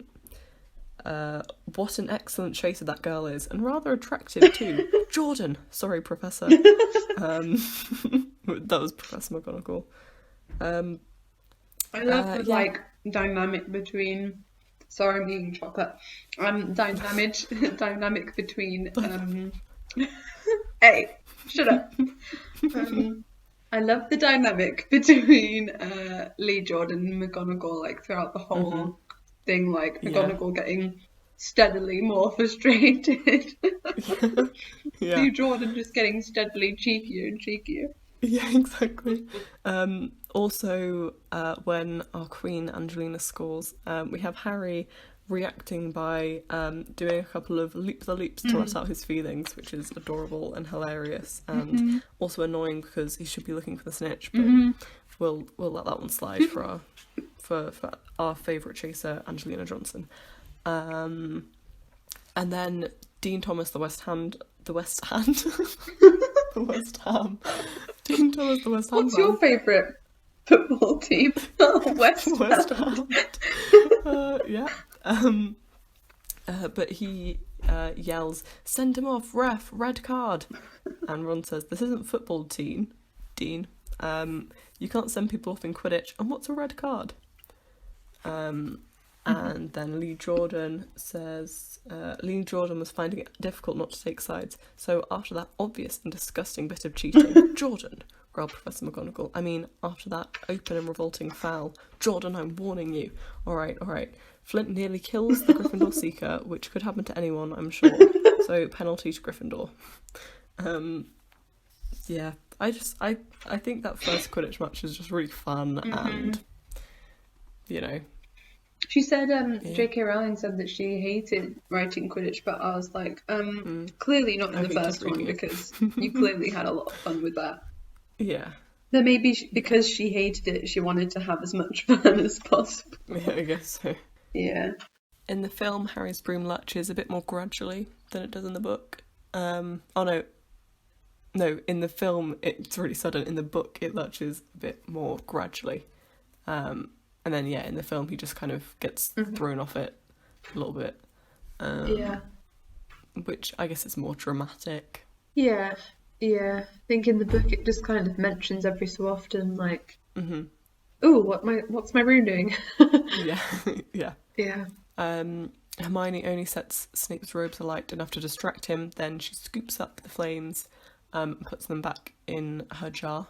what an excellent chaser that girl is, and rather attractive too. Jordan, sorry, Professor. That was Professor McGonagall. I love the like dynamic between. Sorry, I'm eating chocolate. Dynamic between. Hey, shut up. I love the dynamic between Lee Jordan and McGonagall, like throughout the whole thing. Like McGonagall getting steadily more frustrated. Lee Jordan just getting steadily cheekier and cheekier. Yeah, exactly. Also, when our Queen Angelina scores, we have Harry reacting by doing a couple of loop-the-loops to let out his feelings, which is adorable and hilarious, and also annoying because he should be looking for the snitch, but we'll let that one slide for our favourite chaser, Angelina Johnson. And then Dean Thomas, the West Ham. Dean Thomas, the West Ham. What's your favourite football team? West Ham. Yeah. But he yells, "Send him off, ref, red card." And Ron says, "This isn't football, Dean. You can't send people off in Quidditch. And what's a red card?" And then Lee Jordan says, Lee Jordan was finding it difficult not to take sides. So after that obvious and disgusting bit of cheating, Jordan, growled Professor McGonagall. I mean, after that open and revolting foul, Jordan, I'm warning you. All right. Flint nearly kills the Gryffindor Seeker, which could happen to anyone, I'm sure. So penalty to Gryffindor. Yeah, I think that first Quidditch match is just really fun and, you know. She said, J.K. Rowling said that she hated writing Quidditch, but I was like, clearly not in the first one, because you clearly had a lot of fun with that. Yeah. Then maybe because she hated it, she wanted to have as much fun as possible. Yeah, I guess so. Yeah. In the film, Harry's broom lurches a bit more gradually than it does in the book. No, in the film, it's really sudden. In the book, it lurches a bit more gradually. And then, in the film, he just kind of gets thrown off it a little bit. Which I guess is more dramatic. Yeah. I think in the book, it just kind of mentions every so often, like, "Ooh, what's my room doing?" Yeah. Hermione only sets Snape's robes alight enough to distract him. Then she scoops up the flames, and puts them back in her jar.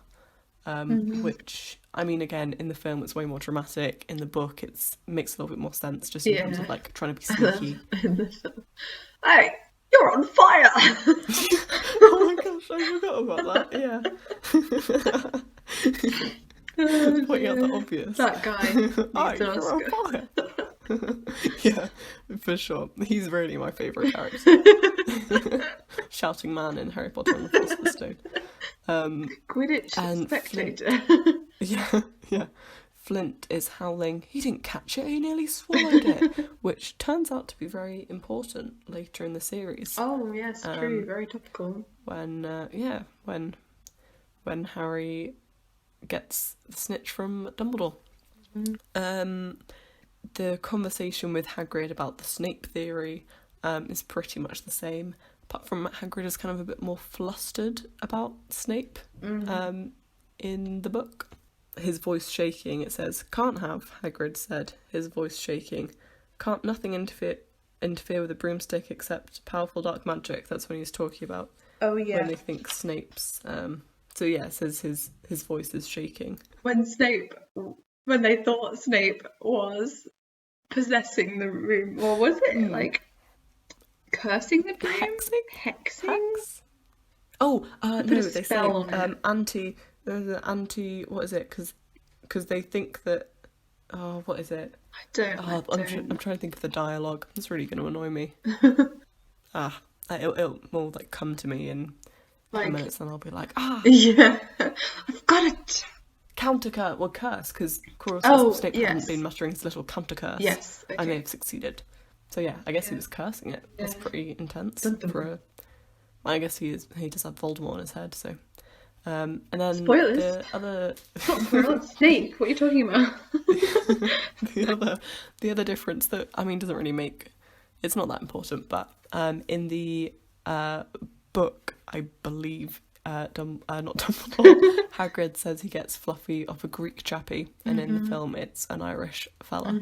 Which, I mean, again, in the film it's way more dramatic. In the book, it makes a little bit more sense, just in terms of like trying to be sneaky. Hey, you're on fire! Oh my gosh, I forgot about that. Yeah. Pointing out the obvious. That guy. You're on fire. Yeah, for sure. He's really my favourite character. Shouting man in Harry Potter and the Philosopher's Stone. Quidditch and spectator. Yeah. Flint is howling, "He didn't catch it, he nearly swallowed it," which turns out to be very important later in the series. Oh yes, true, very topical. When Harry gets the snitch from Dumbledore. The conversation with Hagrid about the Snape theory is pretty much the same, apart from Hagrid is kind of a bit more flustered about Snape in the book. His voice shaking, it says, "Can't have," Hagrid said, his voice shaking. "Can't nothing interfere with a broomstick except powerful dark magic." That's when he's talking about when they think Snape's... it says his voice is shaking. When they thought Snape was possessing the room, or was it like cursing the room? Hexing? Oh, no, they say spell on it. there's an anti, what is it? Because because they think that, oh, what is it? I I'm trying to think of the dialogue. It's really going to annoy me. It'll more like come to me in 10 minutes, and I'll be like, yeah, I've got it. Counter curse, well, curse, because Snape hadn't been muttering his little counter curse. Yes, okay. I may have succeeded. So yeah, I guess he was cursing it. That's pretty intense I guess he does have Voldemort on his head. So, and then spoilers. The other Snape. What are you talking about? the other difference that doesn't really make. It's not that important, but in the book, I believe. Not Dumbledore. Hagrid says he gets Fluffy off a Greek chappie, and in the film it's an Irish fella.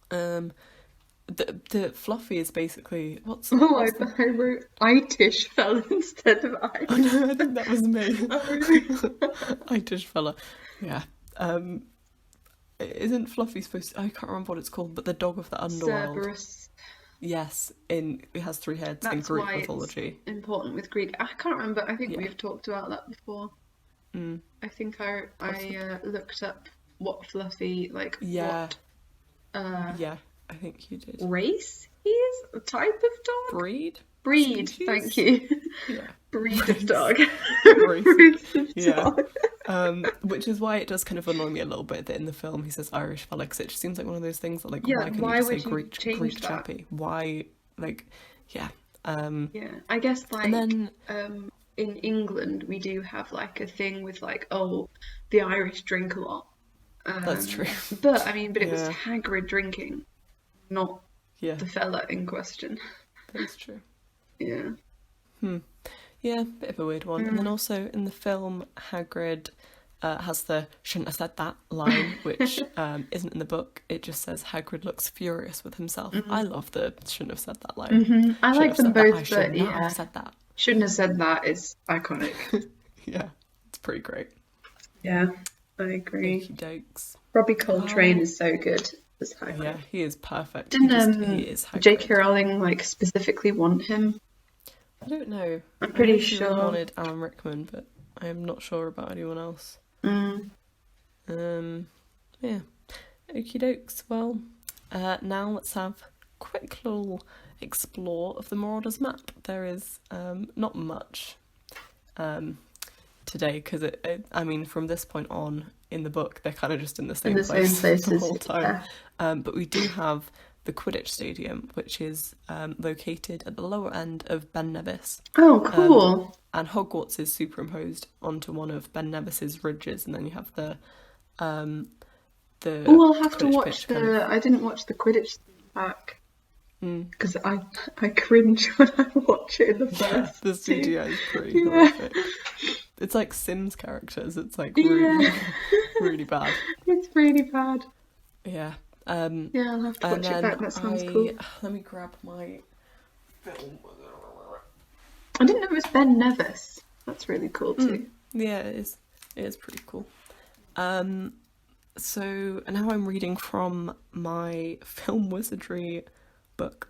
The Fluffy is basically I wrote Itish fella instead of Irish. Oh no, I think that was me. Itish fella. Yeah. Isn't Fluffy supposed to, I can't remember what it's called, but the dog of the underworld. Cerberus. Yes, it has 3 heads in Greek mythology. It's important with Greek. I can't remember. I think we've talked about that before. I think I looked up what Fluffy what. Yeah, I think you did. Race he is? A type of dog? Breed. Species? Thank you. Yeah. Breed of dog. Race of dog. Which is why it does kind of annoy me a little bit that in the film he says Irish fella, because it just seems like one of those things that why can't you just say Greek chappie? Why I guess and then, in England we do have a thing with the Irish drink a lot. That's true. But it was Hagrid drinking, not the fella in question. That's true. Yeah. Yeah, bit of a weird one. And then also in the film, Hagrid has the "shouldn't have said that" line, which isn't in the book. It just says Hagrid looks furious with himself. I love the "shouldn't have said that" line. I like them both, but shouldn't have said that. Shouldn't have said that is iconic. Yeah, it's pretty great. Yeah, I agree. Okey dokes. Robbie Coltrane is so good as Hagrid. Yeah, he is perfect. Didn't he is Hagrid. J.K. Rowling specifically want him? I don't know. I'm pretty sure. She wanted Alan Rickman, but I am not sure about anyone else. Yeah. Okie dokes. Well, now let's have a quick little explore of the Marauders map. There is not much today, because from this point on in the book they're kind of just in the same place the whole time. But we do have the Quidditch Stadium, which is located at the lower end of Ben Nevis. Oh, cool. And Hogwarts is superimposed onto one of Ben Nevis's ridges, and then you have the I'll have to watch I didn't watch the Quidditch back. Because I cringe when I watch it in the first. The CGI is pretty horrific. It's like Sims characters. It's really, really bad. It's really bad. Yeah. I'll have to watch it back. That sounds cool. Let me grab my film. I didn't know it was Ben Nevis. That's really cool too. Yeah, it is. It is pretty cool. So now I'm reading from my film wizardry book.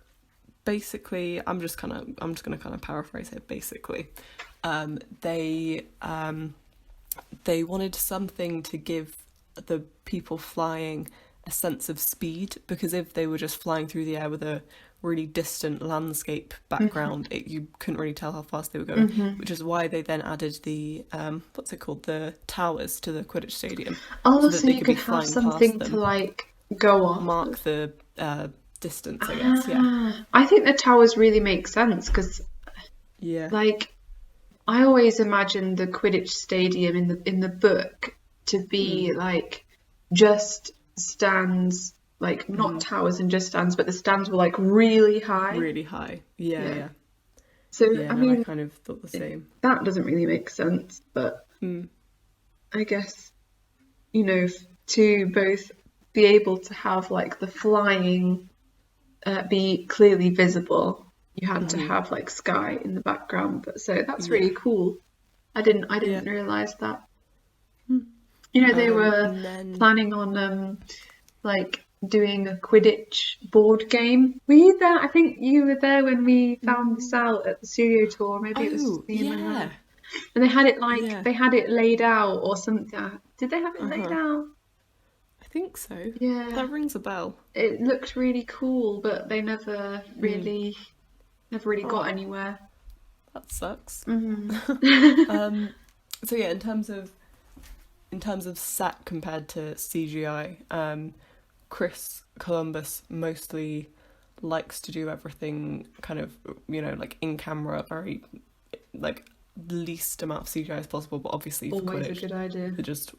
Basically, I'm just gonna kind of paraphrase it. Basically, they wanted something to give the people flying a sense of speed, because if they were just flying through the air with a really distant landscape background, you couldn't really tell how fast they were going, which is why they then added the the towers to the Quidditch Stadium. So you could have something to go on, mark the distance, I guess. I think the towers really make sense, because I always imagined the Quidditch Stadium in the book to be just stands, not towers and just stands, but the stands were really high. Really high. Yeah. So I kind of thought the same. That doesn't really make sense, but I guess to both be able to have the flying be clearly visible, you had to have sky in the background. But so that's really cool. I didn't realize that. They were planning on doing a Quidditch board game. Were you there? I think you were there when we found this out at the studio tour. Maybe it was me and my mum. And they had it Yeah. they had it laid out or something. Did they have it laid Uh-huh. out? I think so. Yeah. That rings a bell. It looked really cool, but they never Mm. really got Oh, anywhere. that sucks. Mm. So yeah, in terms of set compared to CGI, Chris Columbus mostly likes to do everything kind of, like in camera, very like least amount of CGI as possible, but obviously for Always a Quidditch good idea. it just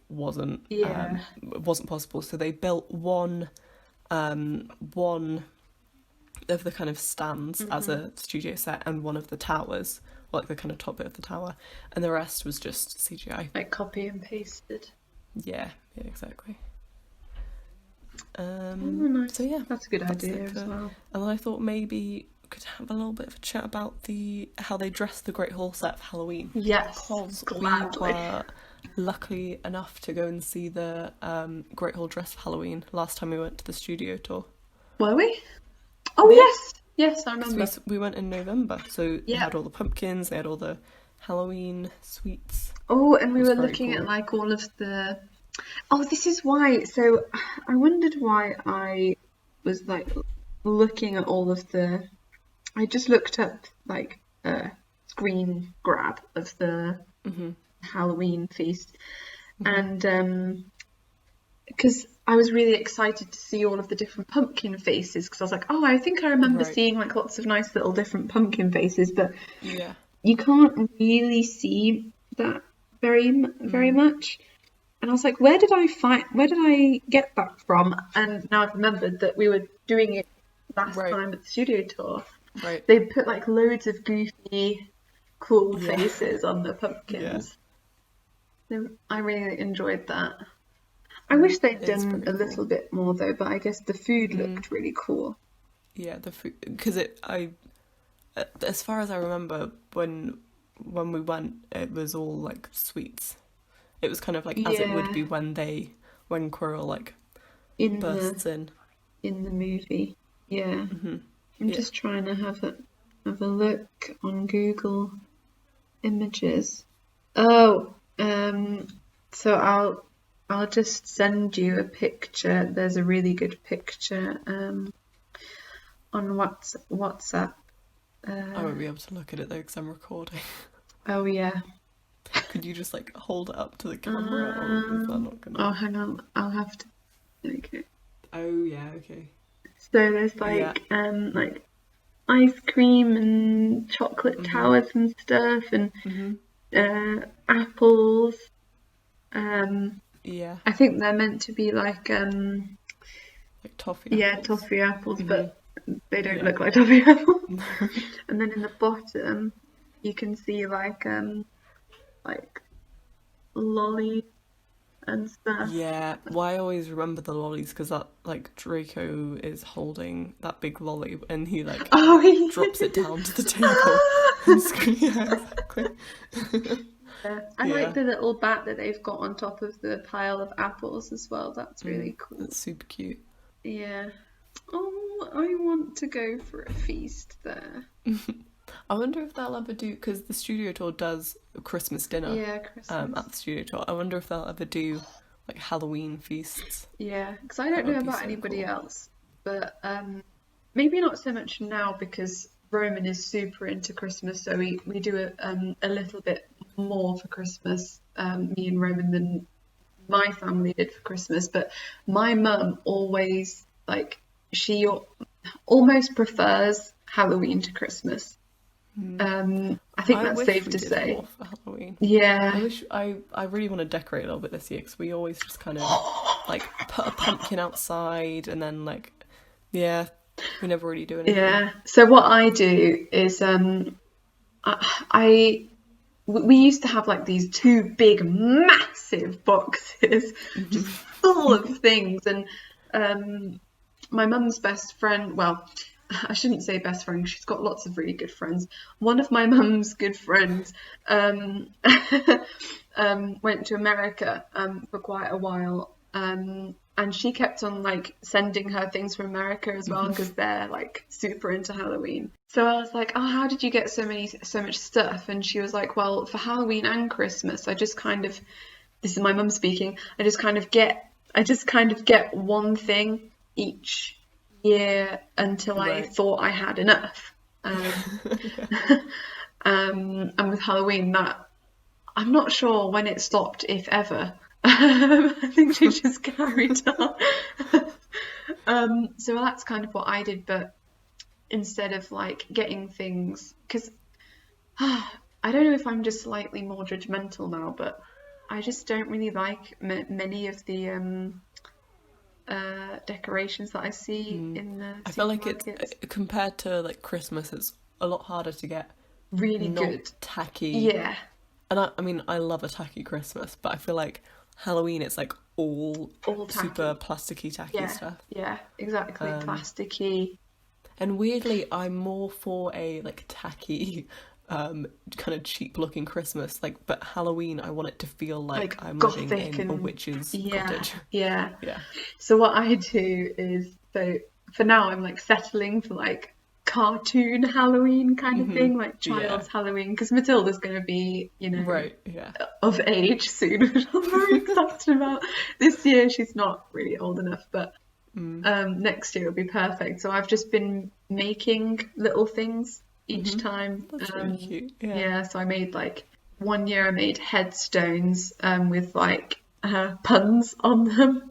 Yeah. wasn't possible. So they built one of the kind of stands as a studio set and one of the towers, like the kind of top bit of the tower, and the rest was just CGI. Like copy and pasted. Yeah, exactly. Oh, nice. So yeah, That's a good that's idea it as well. And then I thought maybe we could have a little bit of a chat about how they dressed the Great Hall set for Halloween. Yes, Because gladly. we were lucky enough to go and see the Great Hall dress for Halloween last time we went to the studio tour. Were we? Oh, Yeah. yes, I remember. We went in November, so they Yeah. had all the pumpkins, they had all the Halloween sweets. Oh, and we It was were very looking at cool. like all of the. Oh, this is why. So I wondered why I was like looking at all of the. I just looked up like a screen grab of the Halloween feast, and because I was really excited to see all of the different pumpkin faces, because I was like, oh, I think I remember Right. seeing like lots of nice little different pumpkin faces, but Yeah. you can't really see that very much. And I was like, where did I get that from? And now I've remembered that we were doing it last Right. time at the studio tour. Right. They put like loads of goofy, cool Yeah. faces on the pumpkins. So I really enjoyed that. I wish they'd It is done pretty a cool. little bit more though, but I guess the food looked really cool. Yeah, the food, because as far as I remember, when we went, it was all like sweets. It was kind of like as it would be when Quirrell like in bursts in. the movie. Yeah. I'm Yeah. just trying to have a look on Google Images. Oh, so I'll just send you a picture. There's a really good picture on WhatsApp. I won't be able to look at it though because I'm recording. Oh yeah. Could you just like hold it up to the camera, or is that not gonna? Oh, hang on. I'll have to. Okay. Oh yeah, okay. So there's like ice cream and chocolate towers and stuff, and apples. Yeah. I think they're meant to be like toffee apples. toffee apples, but they don't Yeah. look like toffee apples. And then in the bottom, you can see like lolly and stuff. Yeah, well, I always remember the lollies because that like Draco is holding that big lolly and he like drops it down to the table and yeah, exactly. Yeah. I like the little bat that they've got on top of the pile of apples as well. That's really cool. That's super cute. Yeah. Oh, I want to go for a feast there. I wonder if they'll ever do, because the studio tour does a Christmas dinner. Yeah, Christmas. At the studio tour. I wonder if they'll ever do like Halloween feasts. Yeah, because I don't know about anybody else, but maybe not so much now because Roman is super into Christmas, so we do a little bit more for Christmas, me and Roman, than my family did for Christmas. But my mum always she almost prefers Halloween to Christmas. I think that's safe to say. More for Halloween. Yeah. I really want to decorate a little bit this year because we always just kind of like put a pumpkin outside and then we never really do anything. Yeah. So what I do is we used to have like these two big massive boxes just full of things, and my mum's best friend, well, I shouldn't say best friend, she's got lots of really good friends. One of my mum's good friends went to America for quite a while, And she kept on like sending her things from America as well because they're like super into Halloween. So I was like, oh, how did you get so much stuff? And she was like, well, for Halloween and Christmas, I just kind of, this is my mum speaking, I just kind of get one thing each year until I Right. thought I had enough. And with Halloween, that I'm not sure when it stopped, if ever. I think she just carried on. So that's kind of what I did, but instead of like getting things, because I don't know if I'm just slightly more judgmental now, but I just don't really like many of the decorations that I see in the I feel like it's supermarkets. compared to like Christmas, it's a lot harder to get Really not good. tacky. Yeah, And I mean, I love a tacky Christmas, but I feel like Halloween, it's like all all super tacky. plasticky, tacky Yeah, stuff. yeah, exactly. Um, Plasticky. and weirdly, I'm more for a like tacky, kind of cheap looking Christmas. Like, but Halloween, I want it to feel like Like I'm living gothic in a and witch's yeah, cottage. yeah. Yeah. So what I do is, so for now I'm like settling for like cartoon Halloween kind of thing, like Yeah. child's Halloween, because Matilda's going to be, Right. Yeah. of age soon, which I'm very excited about. This year she's not really old enough, but next year will be perfect. So I've just been making little things each time. That's really cute. Yeah. Yeah, so I made like one year I made headstones with like puns on them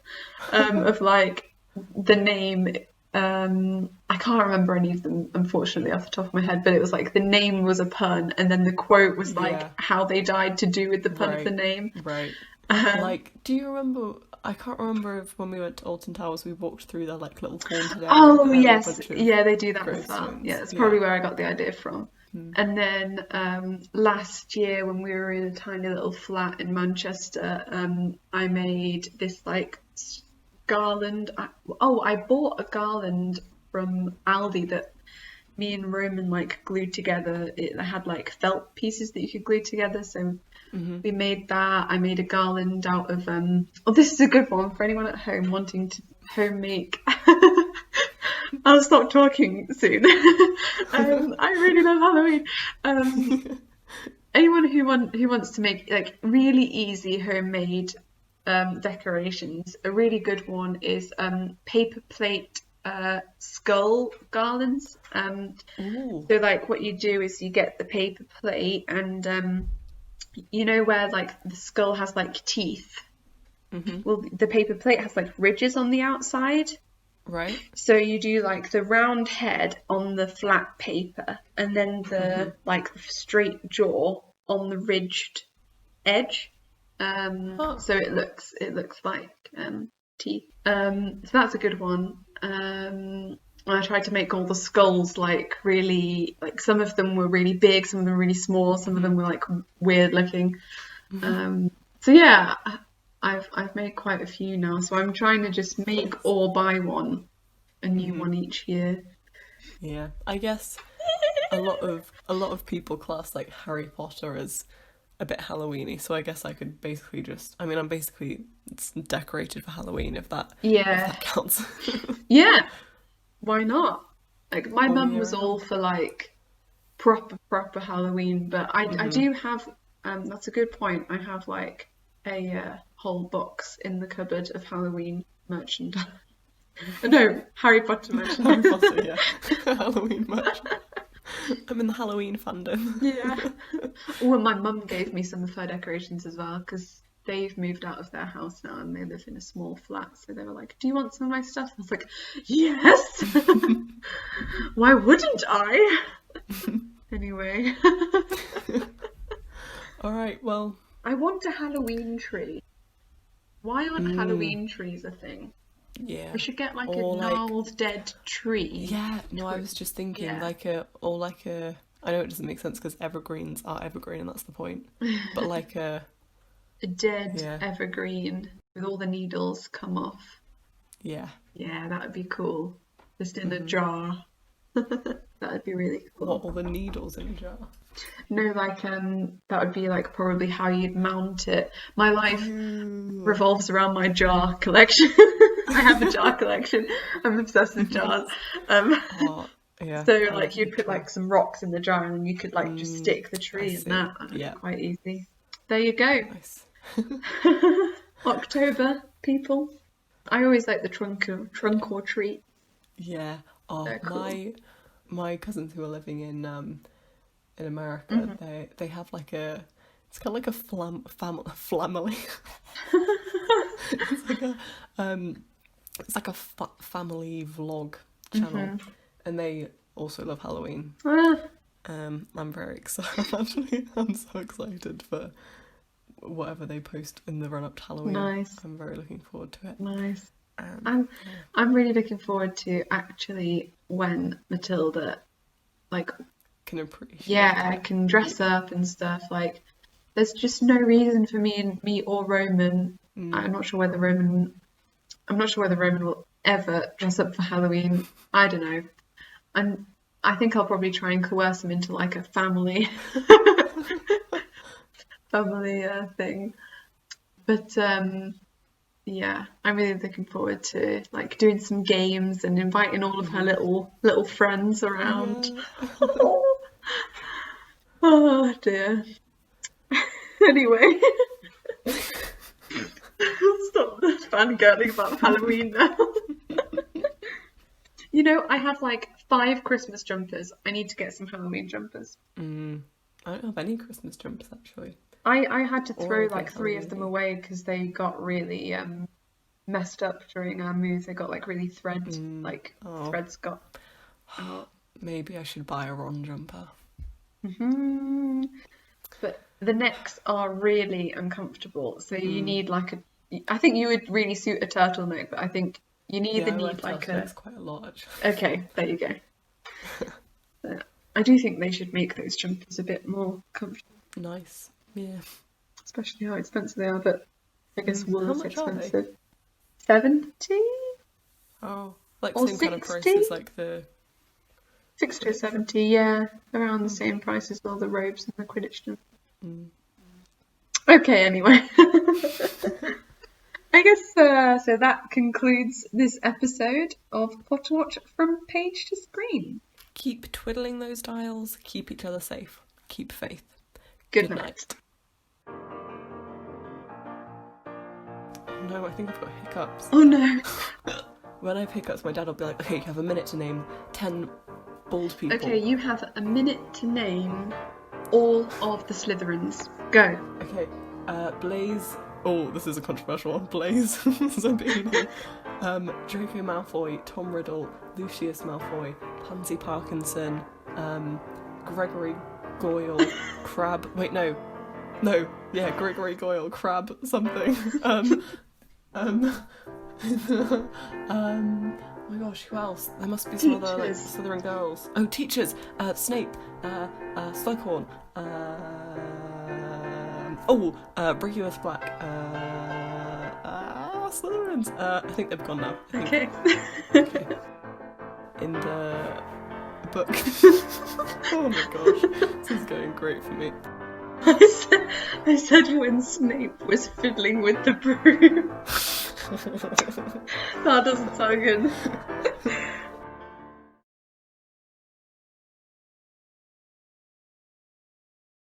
of like the name. I can't remember any of them unfortunately off the top of my head, but it was like the name was a pun, and then the quote was like Yeah. how they died to do with the pun of the Right. name. Right. Um, Like, do you remember? I can't remember if when we went to Alton Towers, we walked through the like little haunted area Oh that had a yes, bunch of yeah, they do that as well. Yeah, gravestones. that's Yeah. probably where I got the idea from. And then last year when we were in a tiny little flat in Manchester, I made this like garland. I bought a garland from Aldi that me and Roman like glued together. It had like felt pieces that you could glue together, so we made that. I made a garland out of oh, this is a good one for anyone at home wanting to home make. I'll stop talking soon. I really love Halloween. Anyone who wants to make like really easy homemade decorations, a really good one is paper plate skull garlands. Ooh. So like what you do is you get the paper plate and you know where like the skull has like teeth. Well, the paper plate has like ridges on the outside. Right. So you do like the round head on the flat paper and then the like straight jaw on the ridged edge. Oh. So it looks like teeth. So that's a good one. I tried to make all the skulls like really like some of them were really big, some of them were really small, some of them were like weird looking. So yeah, I've made quite a few now. So I'm trying to just make or buy one, a new one each year. Yeah. I guess a lot of people class like Harry Potter as a bit Halloweeny, so I guess I could basically just I mean I'm basically it's decorated for Halloween if Yeah, that counts. yeah. Why not? Like my All mum year was all round. for like proper Halloween, but I do have that's a good point. I have like a whole box in the cupboard of Halloween merchandise. No, Harry Potter Harry merchandise. Potter, yeah. Halloween merch. I'm in the Halloween fandom. Yeah. Well, my mum gave me some of her decorations as well because they've moved out of their house now and they live in a small flat. So they were like, "Do you want some of my stuff?" I was like, "Yes." Why wouldn't I? Anyway, All right, well, I want a Halloween tree. Why aren't Halloween trees a thing? yeah. We should get like a Or like gnarled dead tree. yeah, no, I was just thinking Yeah. like a or like a I know it doesn't make sense because evergreens are evergreen and that's the point. But like a A dead yeah, evergreen with all the needles come off. yeah. Yeah, that would be cool. Just in a jar. That would be really What cool. all the needles in a jar? No, like that would be like probably how you'd mount it. My life, Oh, revolves around my jar collection. I have a jar collection. I'm obsessed with jars. Yeah, So I like love a you'd good put jar. like some rocks in the jar and then you could like just stick the I tree in see. that, and Yeah, it's quite easy. There you go. nice. October, people. I always like the trunk or treat. Yeah. Oh, They're cool. my cousins who are living in America, Mhm. they have like it's kind of like a family. It's like a family vlog channel, Mhm. and they also love Halloween. Ah, I'm very excited. Actually, I'm so excited for whatever they post in the run up to Halloween. nice, I'm very looking forward to it. nice. Um, I'm yeah. I'm really looking forward to actually when Matilda, like, Can appreciate yeah, it. can dress up and stuff. Like, there's just no reason for me or Roman. Mm. I'm not sure whether Roman. I'm not sure whether Roman will ever dress up for Halloween. I don't know. And I think I'll probably try and coerce him into like a family thing. But yeah, I'm really looking forward to like doing some games and inviting all of her little friends around. Yeah. Oh dear. Anyway, stop fangirling about Halloween now. You know, I have like 5 Christmas jumpers. I need to get some Halloween jumpers. I don't have any Christmas jumpers actually, I had to or throw anything like 3 of them Halloweeny. away because they got really messed up during our move. They got like really Oh, threads got out. maybe I should buy a Ron jumper. But the necks are really uncomfortable, so you Mm. need like a. I think you would really suit a turtleneck, but I think you either Yeah, I wear need like a. turtlenecks quite a lot actually. Okay, there you go. I do think they should make those jumpers a bit more comfortable, Nice. Yeah. especially how expensive they are. But I guess wool How is much are they? expensive. 70 Oh, like or same kind of price 60? as like the 60 or Quidditch jumper. 70, yeah, around the same price as all the robes and the Quidditch jumper. Mm. Okay, anyway. I guess so that concludes this episode of Potterwatch from page to screen. Keep twiddling those dials. Keep each other safe. Keep faith. Good Good night. night. Oh no, I think I've got hiccups. Oh no. When I have hiccups, my dad will be like, "Okay, you have a minute to name 10 bald people." Okay, you have a minute to name all of the Slytherins. Go. Okay, Blaze. Oh, this is a controversial one. Blaze Zabini, Draco Malfoy, Tom Riddle, Lucius Malfoy, Pansy Parkinson, Gregory Goyle, Crab. Wait, no, yeah, Gregory Goyle, Crab something. Oh my gosh, who else? There must be some other like Teachers. Slytherin girls. Oh, teachers. Snape. Slughorn. Regulus Black. Slytherins. I think they've gone now. I think. Okay. Okay. In the book. Oh my gosh, this is going great for me. I said when Snape was fiddling with the broom. That doesn't sound good.